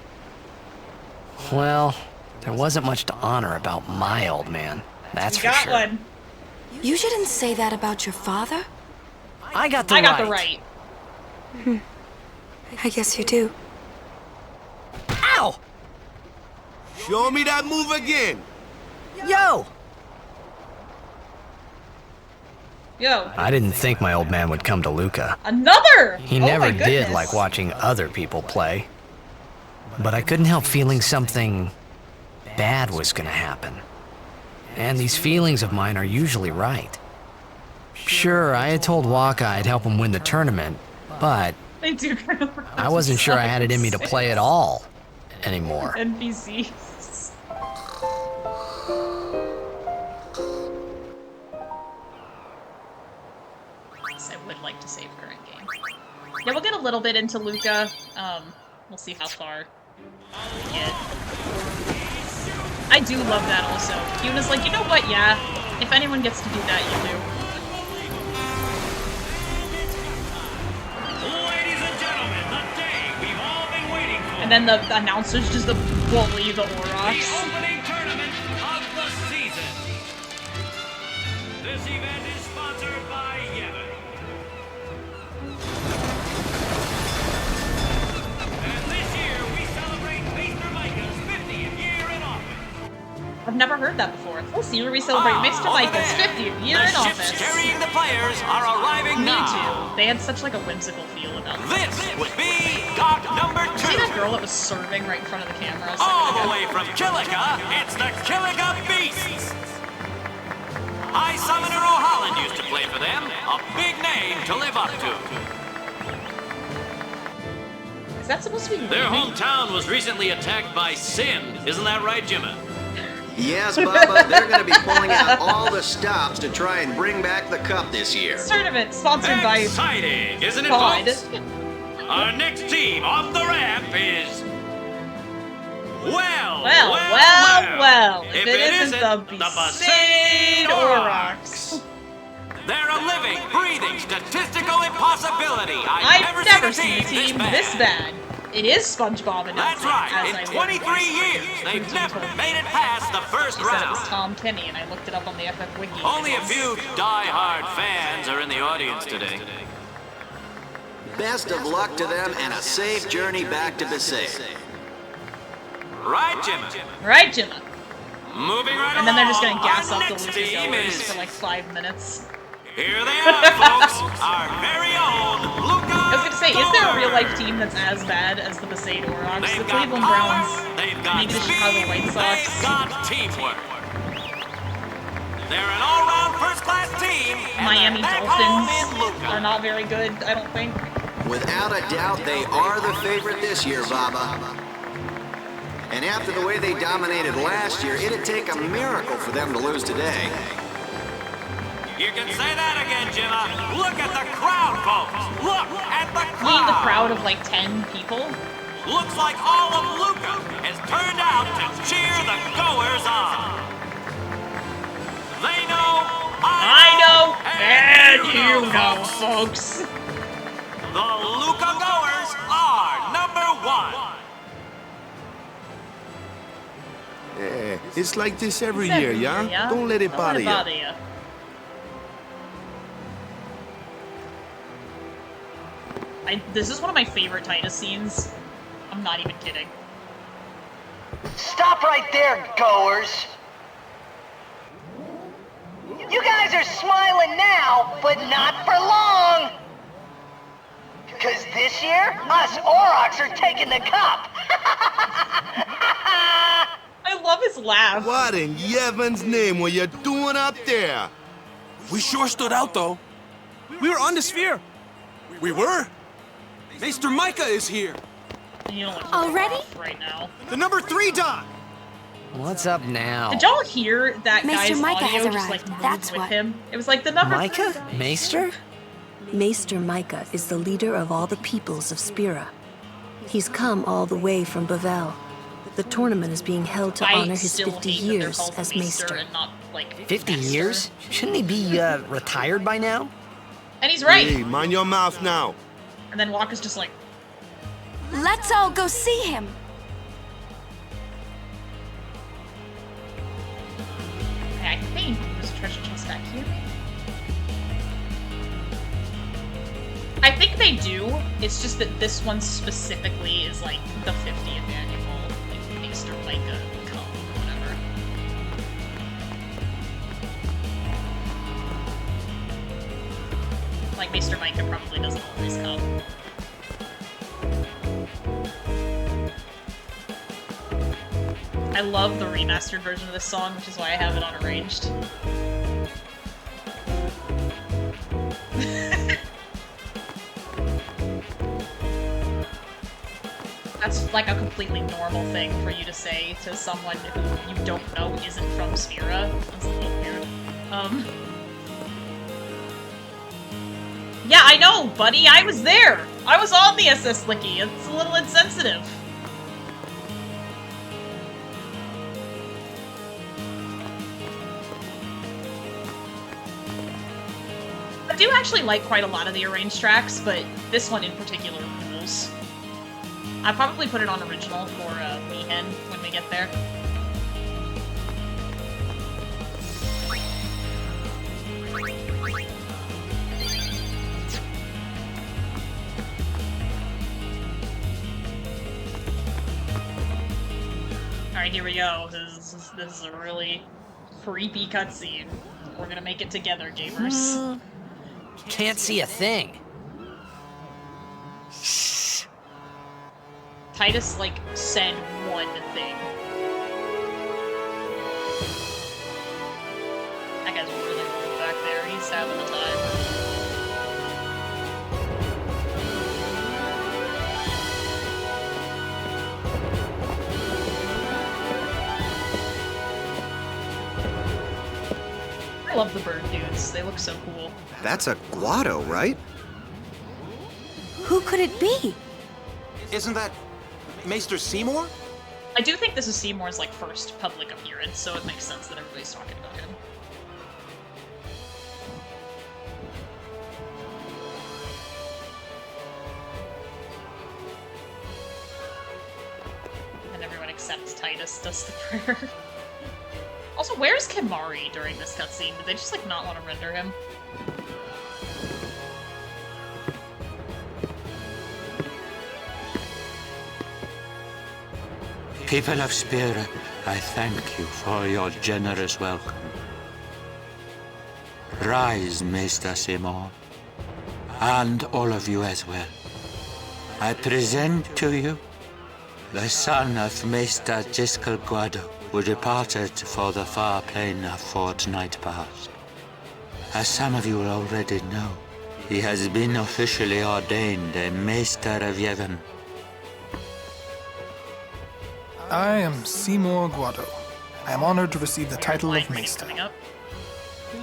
Well, there wasn't much to honor about my old man. That's for sure. One. You shouldn't say that about your father. I got the I right. got the right. I guess you do. Ow! Show me that move again! Yo! Yo. I didn't think my old man would come to Luca. Another! He Oh my never did goodness. like watching other people play. But I couldn't help feeling something bad was gonna happen. And these feelings of mine are usually right. Sure, I had told Waka I'd help him win the tournament, but They do kind of I wasn't sure I had it in me to play at all anymore. NPC. would like to save current game. Yeah, we'll get a little bit into Luca. We'll see how far we get. I do love that also. Yuna's like, you know what, yeah, if anyone gets to do that, you do. Ladies and gentlemen, the day we've all been waiting for. And then the announcers just bully the Aurochs. The opening tournament of the season. This event is sponsored by Yemen. And this year we celebrate Maester Micah's 50th year in office. I've never heard that before. This year we celebrate Maester Micah's 50th year in office. The ships carrying the players are arriving Me now. too. They had such like a whimsical feel about This would be dock number 2. See that girl that was serving right in front of the camera? All the way from Kilika, it's the Kilika Beasts. High Summoner O'Holland used to play for them. A big name to live up to. Is that supposed to be Their raining? hometown was recently attacked by Sin. Isn't that right, Jimmy? Yes, Bubba, they're going to be pulling out all the stops to try and bring back the cup this year. This tournament sponsored by Exciting, isn't it, God. folks? Our next team off the ramp is... Well. If it isn't the Besaid Aurochs. They're a living, breathing, statistical impossibility. I've never seen a team this bad. It is SpongeBob and That's right. In 23 years, they've never made it past the first He said it round. was Tom Kenny, and I looked it up on the FF Wiki. Only a few die-hard fans are in the audience today. Best of luck to them and a safe journey back to Besaid. Right, Jimmy? Right, Jimmy. Moving right And then they're just along, gonna gas our up the next Luca team goers is- for like 5 minutes. Here they are, folks. Our very own Luca. I was gonna say, is there a real life team that's as bad as the Besaid Aurochs? The Cleveland Browns, They've got maybe the speed, Chicago White Sox. they've got teamwork. They're an all-round first-class team. and Miami they're back home Dolphins in Luca. are not very good, I don't think. Without a doubt, they are the favorite this year, Baba. And after the way they dominated last year, it'd take a miracle for them to lose today. You can say that again, Jimmy. Look at the crowd, folks. Look at the I mean, the crowd. crowd of like 10 people. Looks like all of Luca has turned out to cheer the goers on. They know, I know, and you know, folks. The Luca goers are number 1. Yeah, it's like this every It's year, every yeah? year, yeah? Don't let it Don't bother let it you. you. This is one of my favorite Titus scenes. I'm not even kidding. Stop right there, goers! You guys are smiling now, but not for long! Cause this year, us Aurochs are taking the cup! I love his laugh. What in Yevan's name were you doing up there? We sure stood out, though. We were on the sphere. We were. Maester Micah is here. You know, Already? right now. The number 3 dock. What's up now? Did y'all hear that Maester guy's Micah audio has just like arrived, moved that's with what. him? It was like the number Micah? 3. Maester? Maester Micah is the leader of all the peoples of Spira. He's come all the way from Bavel. The tournament is being held to I honor his still 50 hate that they're years called as Maester Maester. and not, like, 50 Master. years? Shouldn't he be, retired by now? And he's right. Hey, mind your mouth now. And then Walker's just like, Let's all go see him. I think there's a treasure chest back here. I think they do. It's just that this one specifically is like the 50th annual, like Maester Micah Cup or whatever. Like Maester Micah probably doesn't always come. I love the remastered version of this song, which is why I have it unarranged. That's like a completely normal thing for you to say to someone who you don't know isn't from Sphera. That's a little weird. Yeah, I know, buddy. I was there. I was on the SS Licky. It's a little insensitive. I do actually like quite a lot of the arranged tracks, but this one in particular rules. I'll probably put it on original for Weehen when we get there. Alright, here we go. This is a really creepy cutscene. We're gonna make it together, gamers. Can't see a thing. Shh. Titus, like, said one thing. That guy's really cool back there. He's having a time. I love the bird dudes. They look so cool. That's a grotto, right? Who could it be? Isn't that Maester Seymour? I do think this is Seymour's, like, first public appearance, so it makes sense that everybody's talking about him. And everyone except Titus does the prayer. Also, where's Kimari during this cutscene? Did they just, like, not want to render him? People of Spirit, I thank you for your generous welcome. Rise, Maester Seymour, and all of you as well. I present to you the son of Maester Giskel Guado, who departed for the far plain a fortnight past. As some of you already know, he has been officially ordained a Maester of Yevon. I am Seymour Guado. I am honored to receive the title of Maester.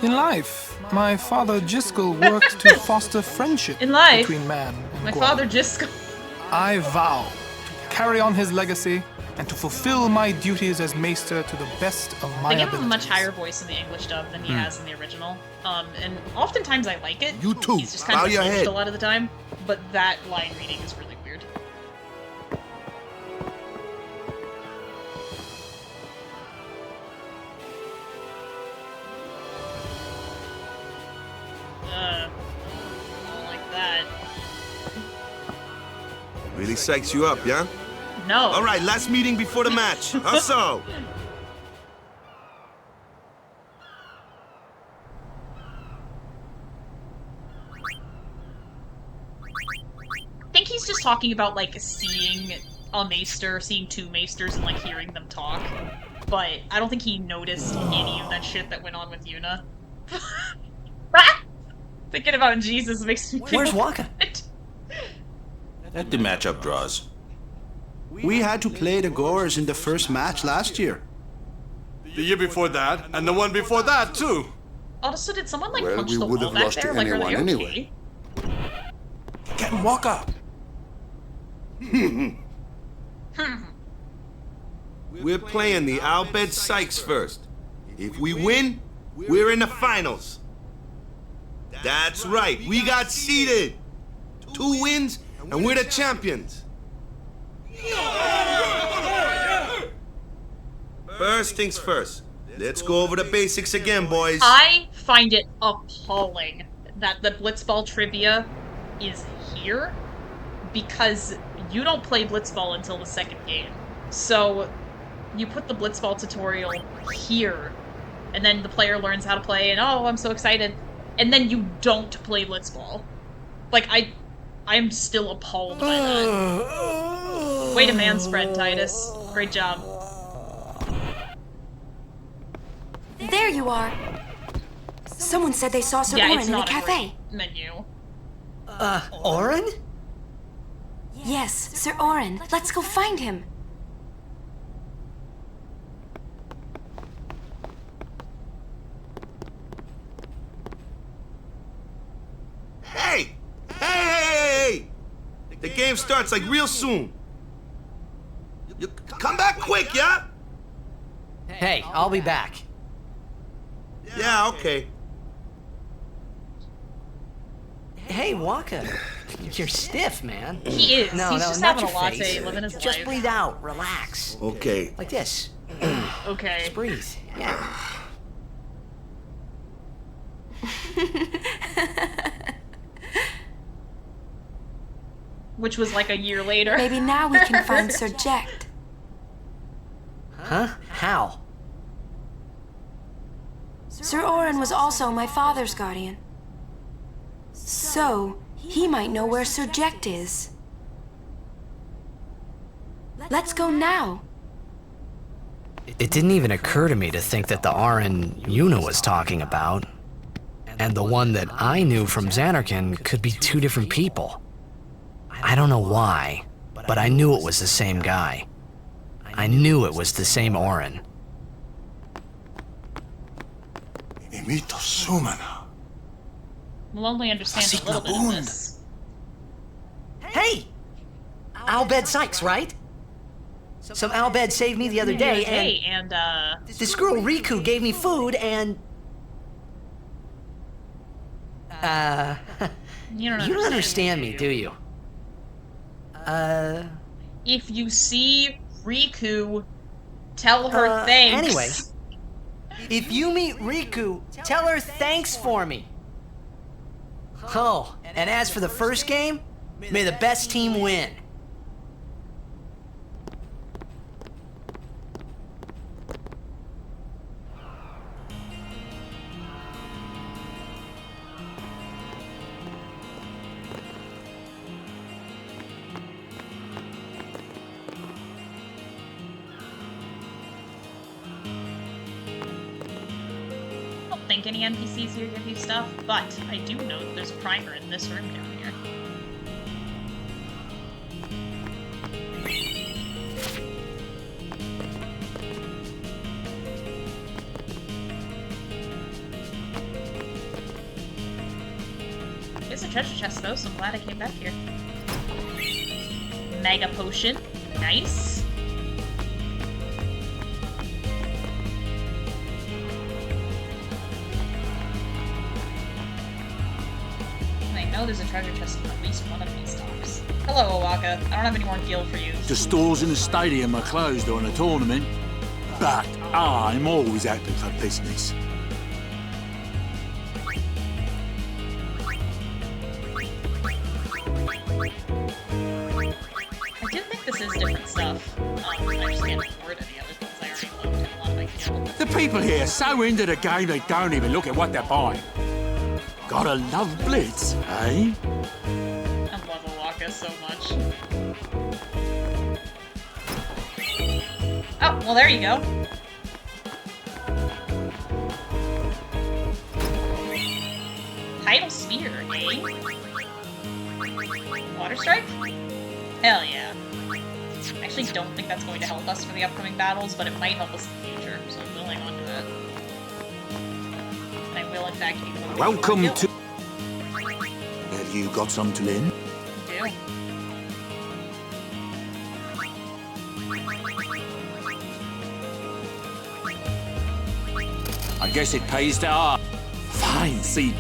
In life, my father Giskel worked to foster friendship between man and my Guado. father Giskel. I vow to carry on his legacy and to fulfill my duties as Maester to the best of my They give him a abilities. much higher voice in the English dub than he has in the original. And oftentimes I like it. You too. He's just kind Bow of your changed head. a lot of the time. But that line reading is really weird. I don't like that. Really psychs you up, yeah? No. All right, last meeting before the match. How so? I think he's just talking about, like, seeing a maester, seeing two maesters, and, like, hearing them talk. But I don't think he noticed any of that shit that went on with Yuna. Thinking about Jesus makes me feel Where's Waka? Let the matchup draws. We had to play the Gorers in the first match last year. The year before that, and the one before that, too. Also, did someone, like, Well, punch we the would wall have back lost there? to Like, are they anyone okay? Get Waka! We're playing the Albed Sykes first. If we win, we're in the finals. That's right, we got seeded. 2 wins, and we're the champions. First things first. Let's go over the basics again, boys. I find it appalling that the Blitzball trivia is here because you don't play Blitzball until the second game. So you put the Blitzball tutorial here, and then the player learns how to play, and oh, I'm so excited. And then you don't play Blitzball. Like, I'm still appalled by that. Way to manspread, Titus. Great job. There you are. Someone said they saw Sir Yeah, Orin it's in the not a cafe. great menu. Orin? Yes, Sir Orin. Let's go find him. Hey! game starts like real soon. You come back quick, yeah? Hey, I'll be back. Yeah, okay. Hey, Waka. You're stiff, man. He is. No, He's no, just not having a your latte, face. living his life. Just breathe out. Relax. Okay. Like this. Okay. Just breathe. Yeah. Which was like a year later. Maybe now we can find Sir Jecht. Huh? How? Sir Orin was also my father's guardian. So, he might know where Sir Jecht is. Let's go now. It didn't even occur to me to think that the Arin Yuna was talking about, and the one that I knew from Xanarkand could be two different people. I don't know why, but I knew it was the same guy. I knew it was the same Orin. We'll only understand a little bit of this. Hey! Albed Sykes, right? Some Albed saved me the other day, and this girl Riku gave me food, and... You don't understand me, do you? If you see Riku, tell her thanks. Anyway, if you meet Riku, tell her thanks for me. Oh, and as for the first game, may the best team win. I don't think any NPCs here give you stuff, but I do know that there's a primer in this room down here. There's a treasure chest though, so I'm glad I came back here. Mega potion. Nice. I know there's a treasure chest in at least one of these docks. Hello, Owaka. I don't have any more gil for you. The stores in the stadium are closed during the tournament, but I'm always open for business. I do think this is different stuff. I just can't afford any other things I already looked at a lot of my gil. The people here are so into the game they don't even look at what they're buying. Gotta love Blitz, eh? I love Owaka so much. Oh, well there you go. Tidal Spear, eh? Water Strike? Hell yeah. I actually don't think that's going to help us for the upcoming battles, but it might help us in the future, so I will hang on to that. And I will in fact be moving. Welcome to... Have you got some to lend? I do. I guess it pays to ask. Fine, see.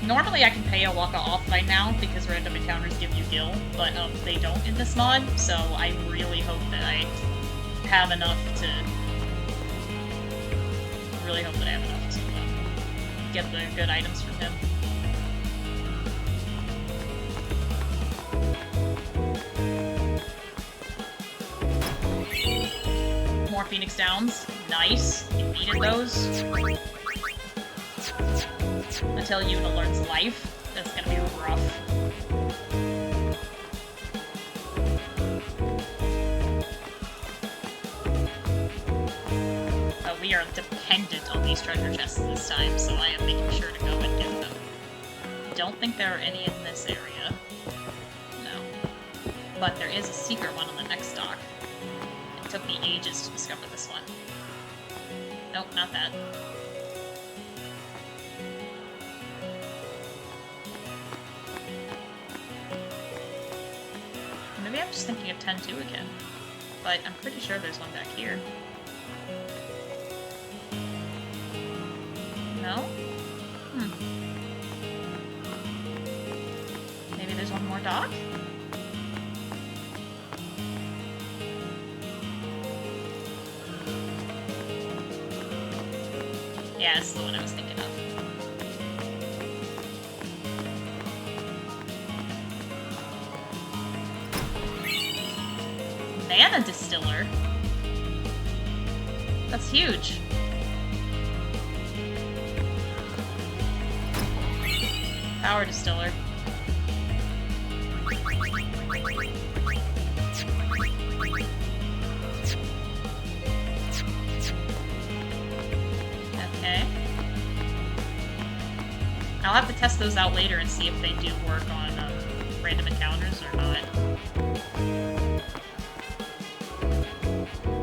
Normally I can pay Owaka off by now because random encounters give you gil, but they don't in this mod, so I really hope that I have enough to... get the good items from him. More Phoenix Downs. Nice. You needed those. Until Yuna learns life. That's gonna be rough. We are dependent on these treasure chests this time, so I am making sure to go and get them. Don't think there are any in this area. No. But there is a secret one on the next dock. It took me ages to discover this one. Nope, not that. maybe I'm just thinking of 10-2 again. But I'm pretty sure there's one back here. No? Maybe there's one more dock? Yeah, this is the one I was thinking of. Mana distiller? That's huge. Power distiller. Okay. I'll have to test those out later and see if they do work on random encounters or not.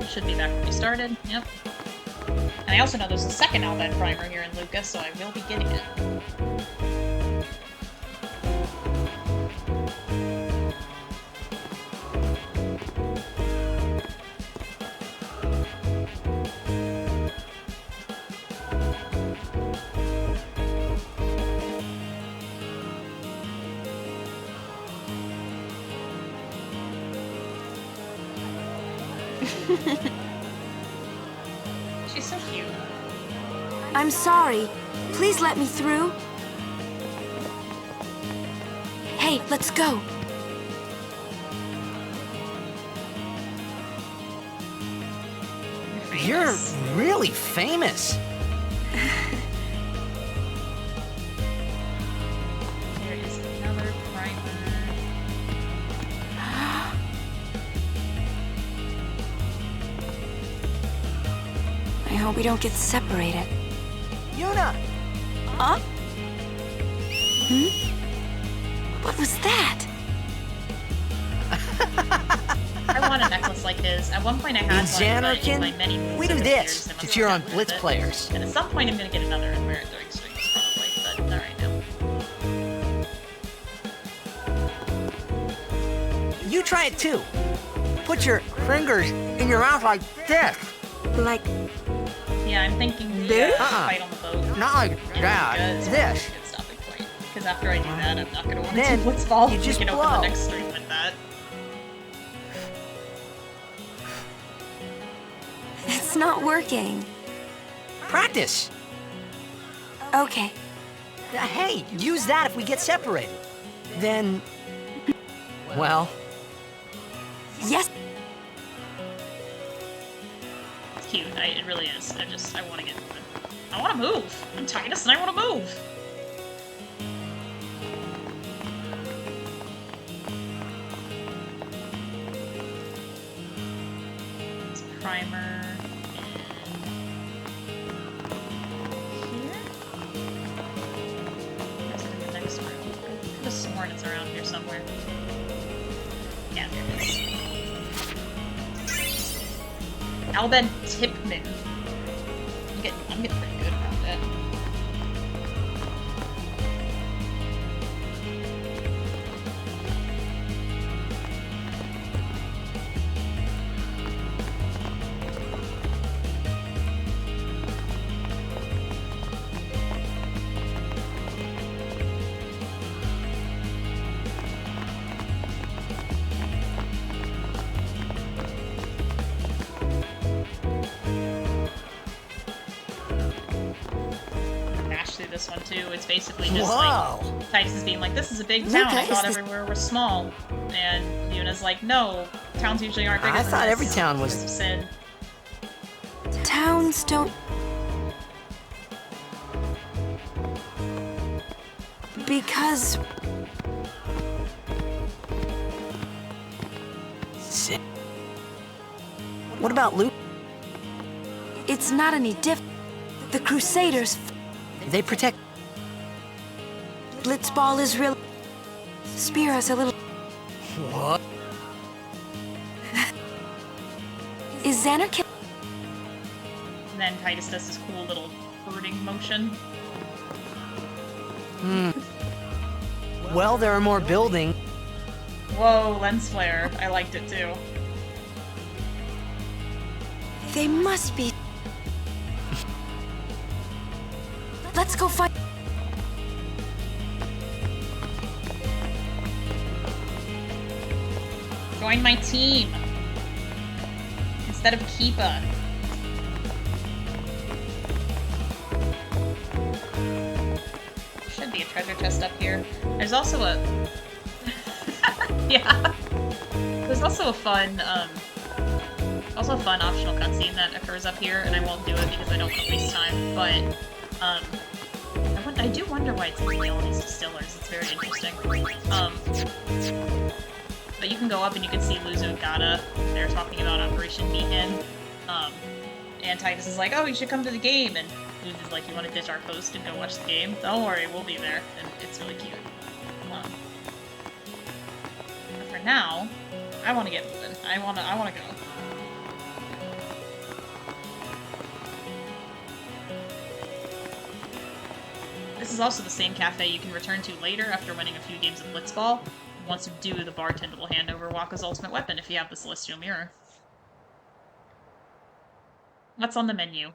Should be back where we started. Yep. And I also know there's a second Albed primer here in Luca, so I will be getting it. She's so cute. I'm sorry. Please let me through. Hey, let's go. You're really famous. There is another primer. I hope we don't get separated. Yuna! Huh? What was that? I want a necklace like his. At one point I had one, but in my many moves we do over the this years, to cheer on Blitz players. And at some point I'm gonna get another and wear it during streams probably, but not right now. You try it too. Put your fingers in your mouth like this. Like... Yeah, I'm thinking the this? fight on the boat. Not like that. This. Good stopping point. Because after I do that, I'm not gonna want to Then do Blitzball. you just we can open blow. the next stream with that. It's not working. Practice. Okay. Hey, use that if we get separated. Then... Well... Yes. It's cute. It really is. I want to get... I want to move. I'm Titus and I want to move. It's primer. I could have sworn it's around here somewhere. Yeah, there it is. Albed Tipman. I'm getting pretty good around it. This one too. It's basically just like Titus is being like, "This is a big town. I thought everywhere was small," and Yuna's like, "No, towns usually aren't bigger." I thought every town was sin. Towns don't. Because. Sin. What about Luca? It's not any different. The Crusaders. They protect... Blitzball is real... Spear us a little... What? Is Xander kill... And then Titus does this cool little birding motion. Well, there are more buildings. Whoa, lens flare. I liked it too. They must be. Let's go find. Join my team instead of Keepa. Should be a treasure chest up here. There's also a yeah. There's also a fun optional cutscene that occurs up here, and I won't do it because I don't want to waste time. But I do wonder why it's in all these distillers. It's very interesting. But you can go up and you can see Luzu and Gata. They're talking about Operation Meehan. And Titus is like, "Oh, you should come to the game." And Luzu's like, "You want to ditch our post and go watch the game? Don't worry, we'll be there." And it's really cute. But for now, I want to get moving. I want to go. This is also the same cafe you can return to later after winning a few games of Blitzball. Once you do, the bartender will hand over Wakka's ultimate weapon if you have the Celestial Mirror. What's on the menu?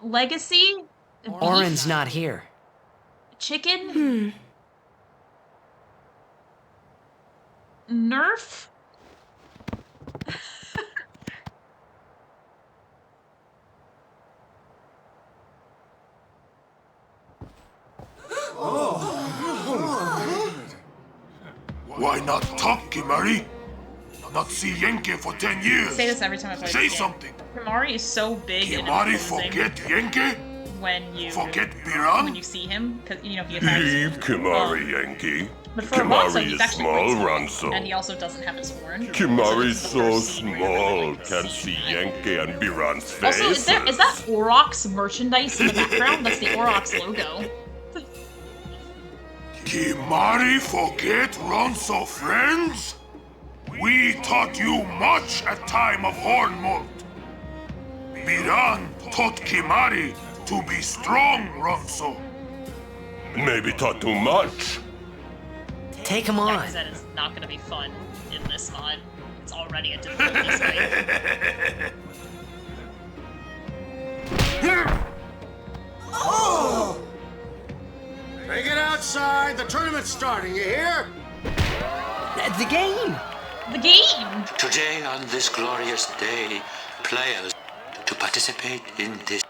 Legacy? Oren's not here. Chicken? Nerf? Why not talk, Kimari? Not see Yenke for 10 years. I say this every time I play Say this game. something. Kimari is so big Kimari and forget Yenke? when you Biran? see him, because you know he attacks. Leave Kimari, Yankee. But for Alonso, Kimari he's is actually small, pretty Ranso. and he also doesn't have his horn. Kimari's so small, can't see Yankee and Biran's face. Also, is that Aurochs merchandise in the background? That's the Aurochs logo. Kimari forget Ronso friends? We taught you much at time of Hornmold. Biran taught Kimari to be strong, Ronso. Maybe taught too much. Take him on. That is not going to be fun in this mod. It's already a difficulty site. Oh! Bring it outside. The tournament's starting, you hear? The game! The game! Today, on this glorious day, players to participate in this.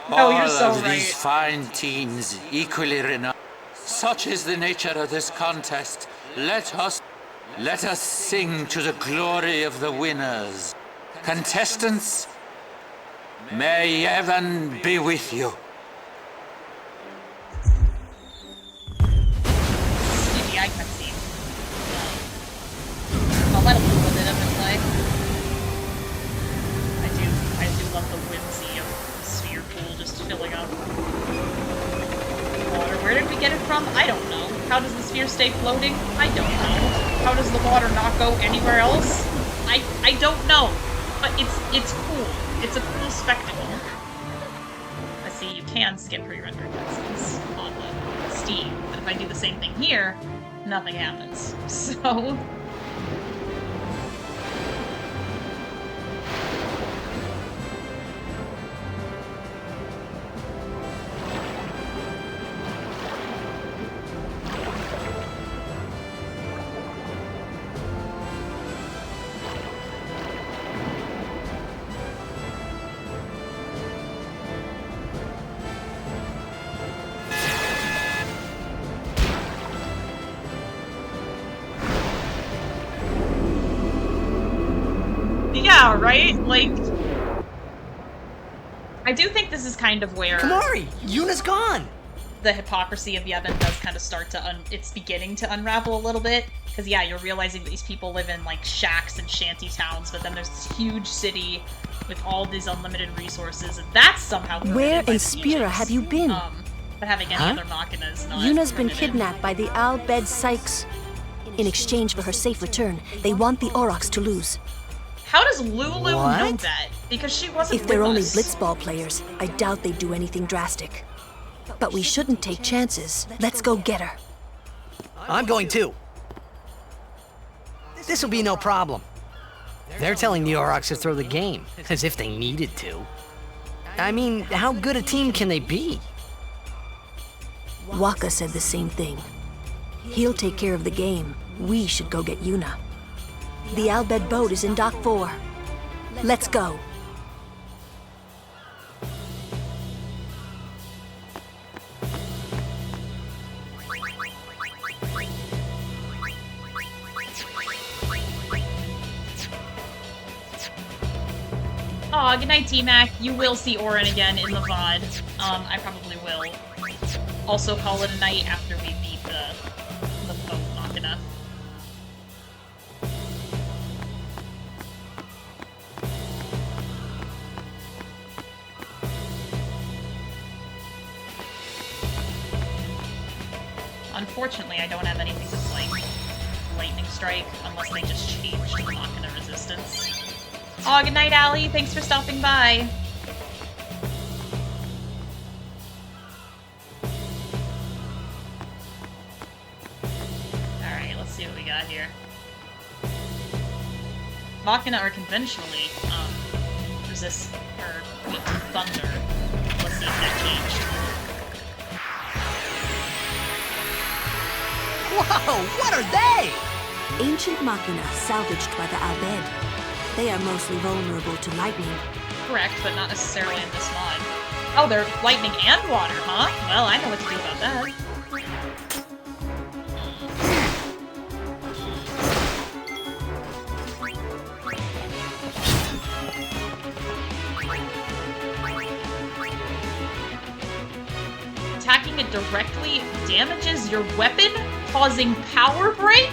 Oh, you're so All of right. these fine teens equally renowned. Such is the nature of this contest. Let us sing to the glory of the winners. Contestants, may heaven be with you. CGI cutscene. I'll let a little bit of it play. I do love the whimsy of the sphere pool just filling up. Water. Where did we get it from? I don't know. How does the sphere stay floating? I don't know. How does the water not go anywhere else? I don't know. But it's cool. It's a cool spectacle. Let's see, you can skip pre-rendered cutscenes on the Steam, but if I do the same thing here, nothing happens. So yeah, right? Like, I do think this is kind of where Kimari, Yuna's gone. The hypocrisy of Yevon does kind of start to it's beginning to unravel a little bit. Because, yeah, you're realizing that these people live in, like, shacks and shanty towns, but then there's this huge city with all these unlimited resources, and that's somehow Where in Spira have you been? But having any other Machinas not Yuna's been permitted. kidnapped by the Al Bed Sykes. In exchange for her safe return, they want the Aurochs to lose. How does Lulu know What? that? Because she wasn't If they're with only us. blitzball players, I doubt they'd do anything drastic. But we shouldn't take chances. Let's go get her. I'm going too. This'll be no problem. They're telling the Aurochs to throw the game, as if they needed to. I mean, how good a team can they be? Waka said the same thing. He'll take care of the game. We should go get Yuna. The Albed boat is in Dock 4. Let's go. Aw, good night, T-Mac. You will see Orin again in the VOD. I probably will. Also call it a night after we beat the boat Machina. Unfortunately, I don't have anything that's like Lightning Strike, unless they just changed the Machina resistance. Aw, good night, Allie. Thanks for stopping by. Alright, let's see what we got here. Machina are conventionally, resist, or weak to thunder. Let's see if that changed. Whoa, what are they? Ancient Machina salvaged by the Albed. They are mostly vulnerable to lightning. Correct, but not necessarily in this mod. Oh, they're lightning and water, huh? Well, I know what to do about that. Attacking it directly damages your weapon, causing power break?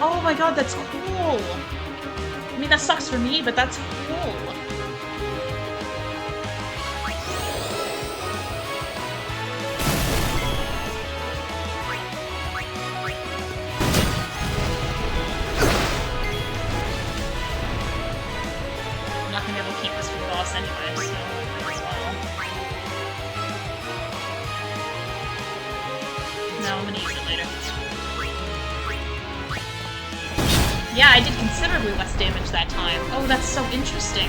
Oh my god, that's cool! I mean, that sucks for me, but that's cool. I'm not gonna be able to keep this from boss anyway, so might as well. No, I'm gonna use it later. Yeah, I did considerably less damage that time. Oh, that's so interesting.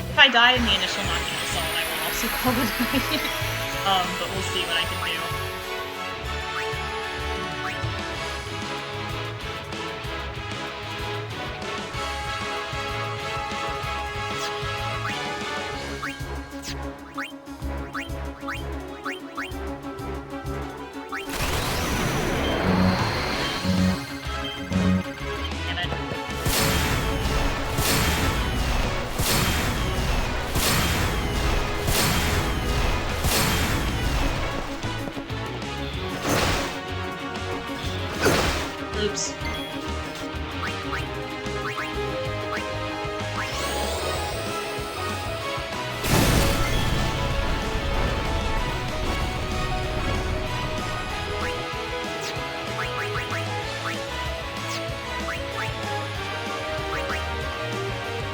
If I die in the initial Machina assault, I will also call it a night. But we'll see what I can do. Oops.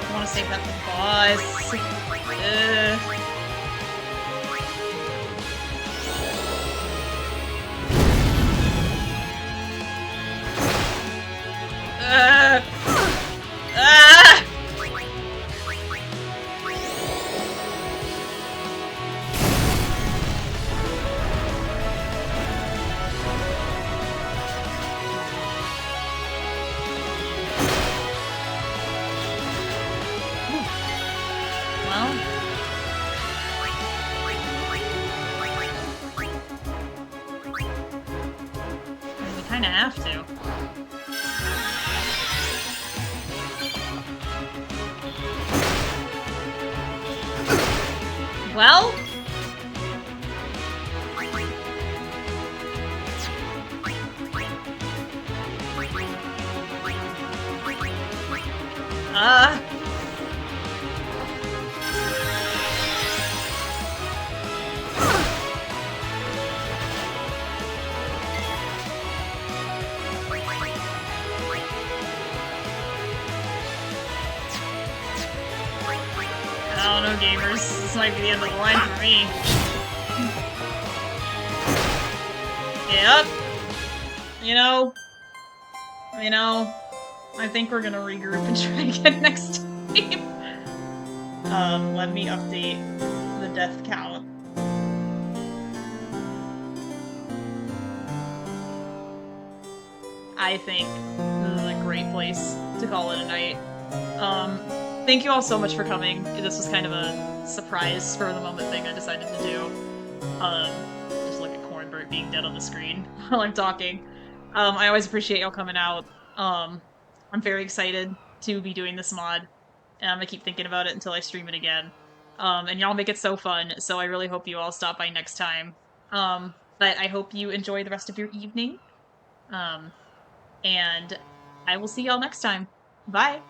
I want to save that for the boss. Kinda have to. Well? I don't know, gamers. This might be the end of the line for me. Yep. You know, I think we're gonna regroup and try again next time. Let me update the death count. I think this is a great place to call it a night. Thank you all so much for coming. This was kind of a surprise, spur-of-the-moment thing I decided to do. Just look at Cornbird being dead on the screen while I'm talking. I always appreciate y'all coming out. I'm very excited to be doing this mod. And I'm gonna keep thinking about it until I stream it again. And y'all make it so fun, so I really hope you all stop by next time. But I hope you enjoy the rest of your evening. And I will see y'all next time. Bye!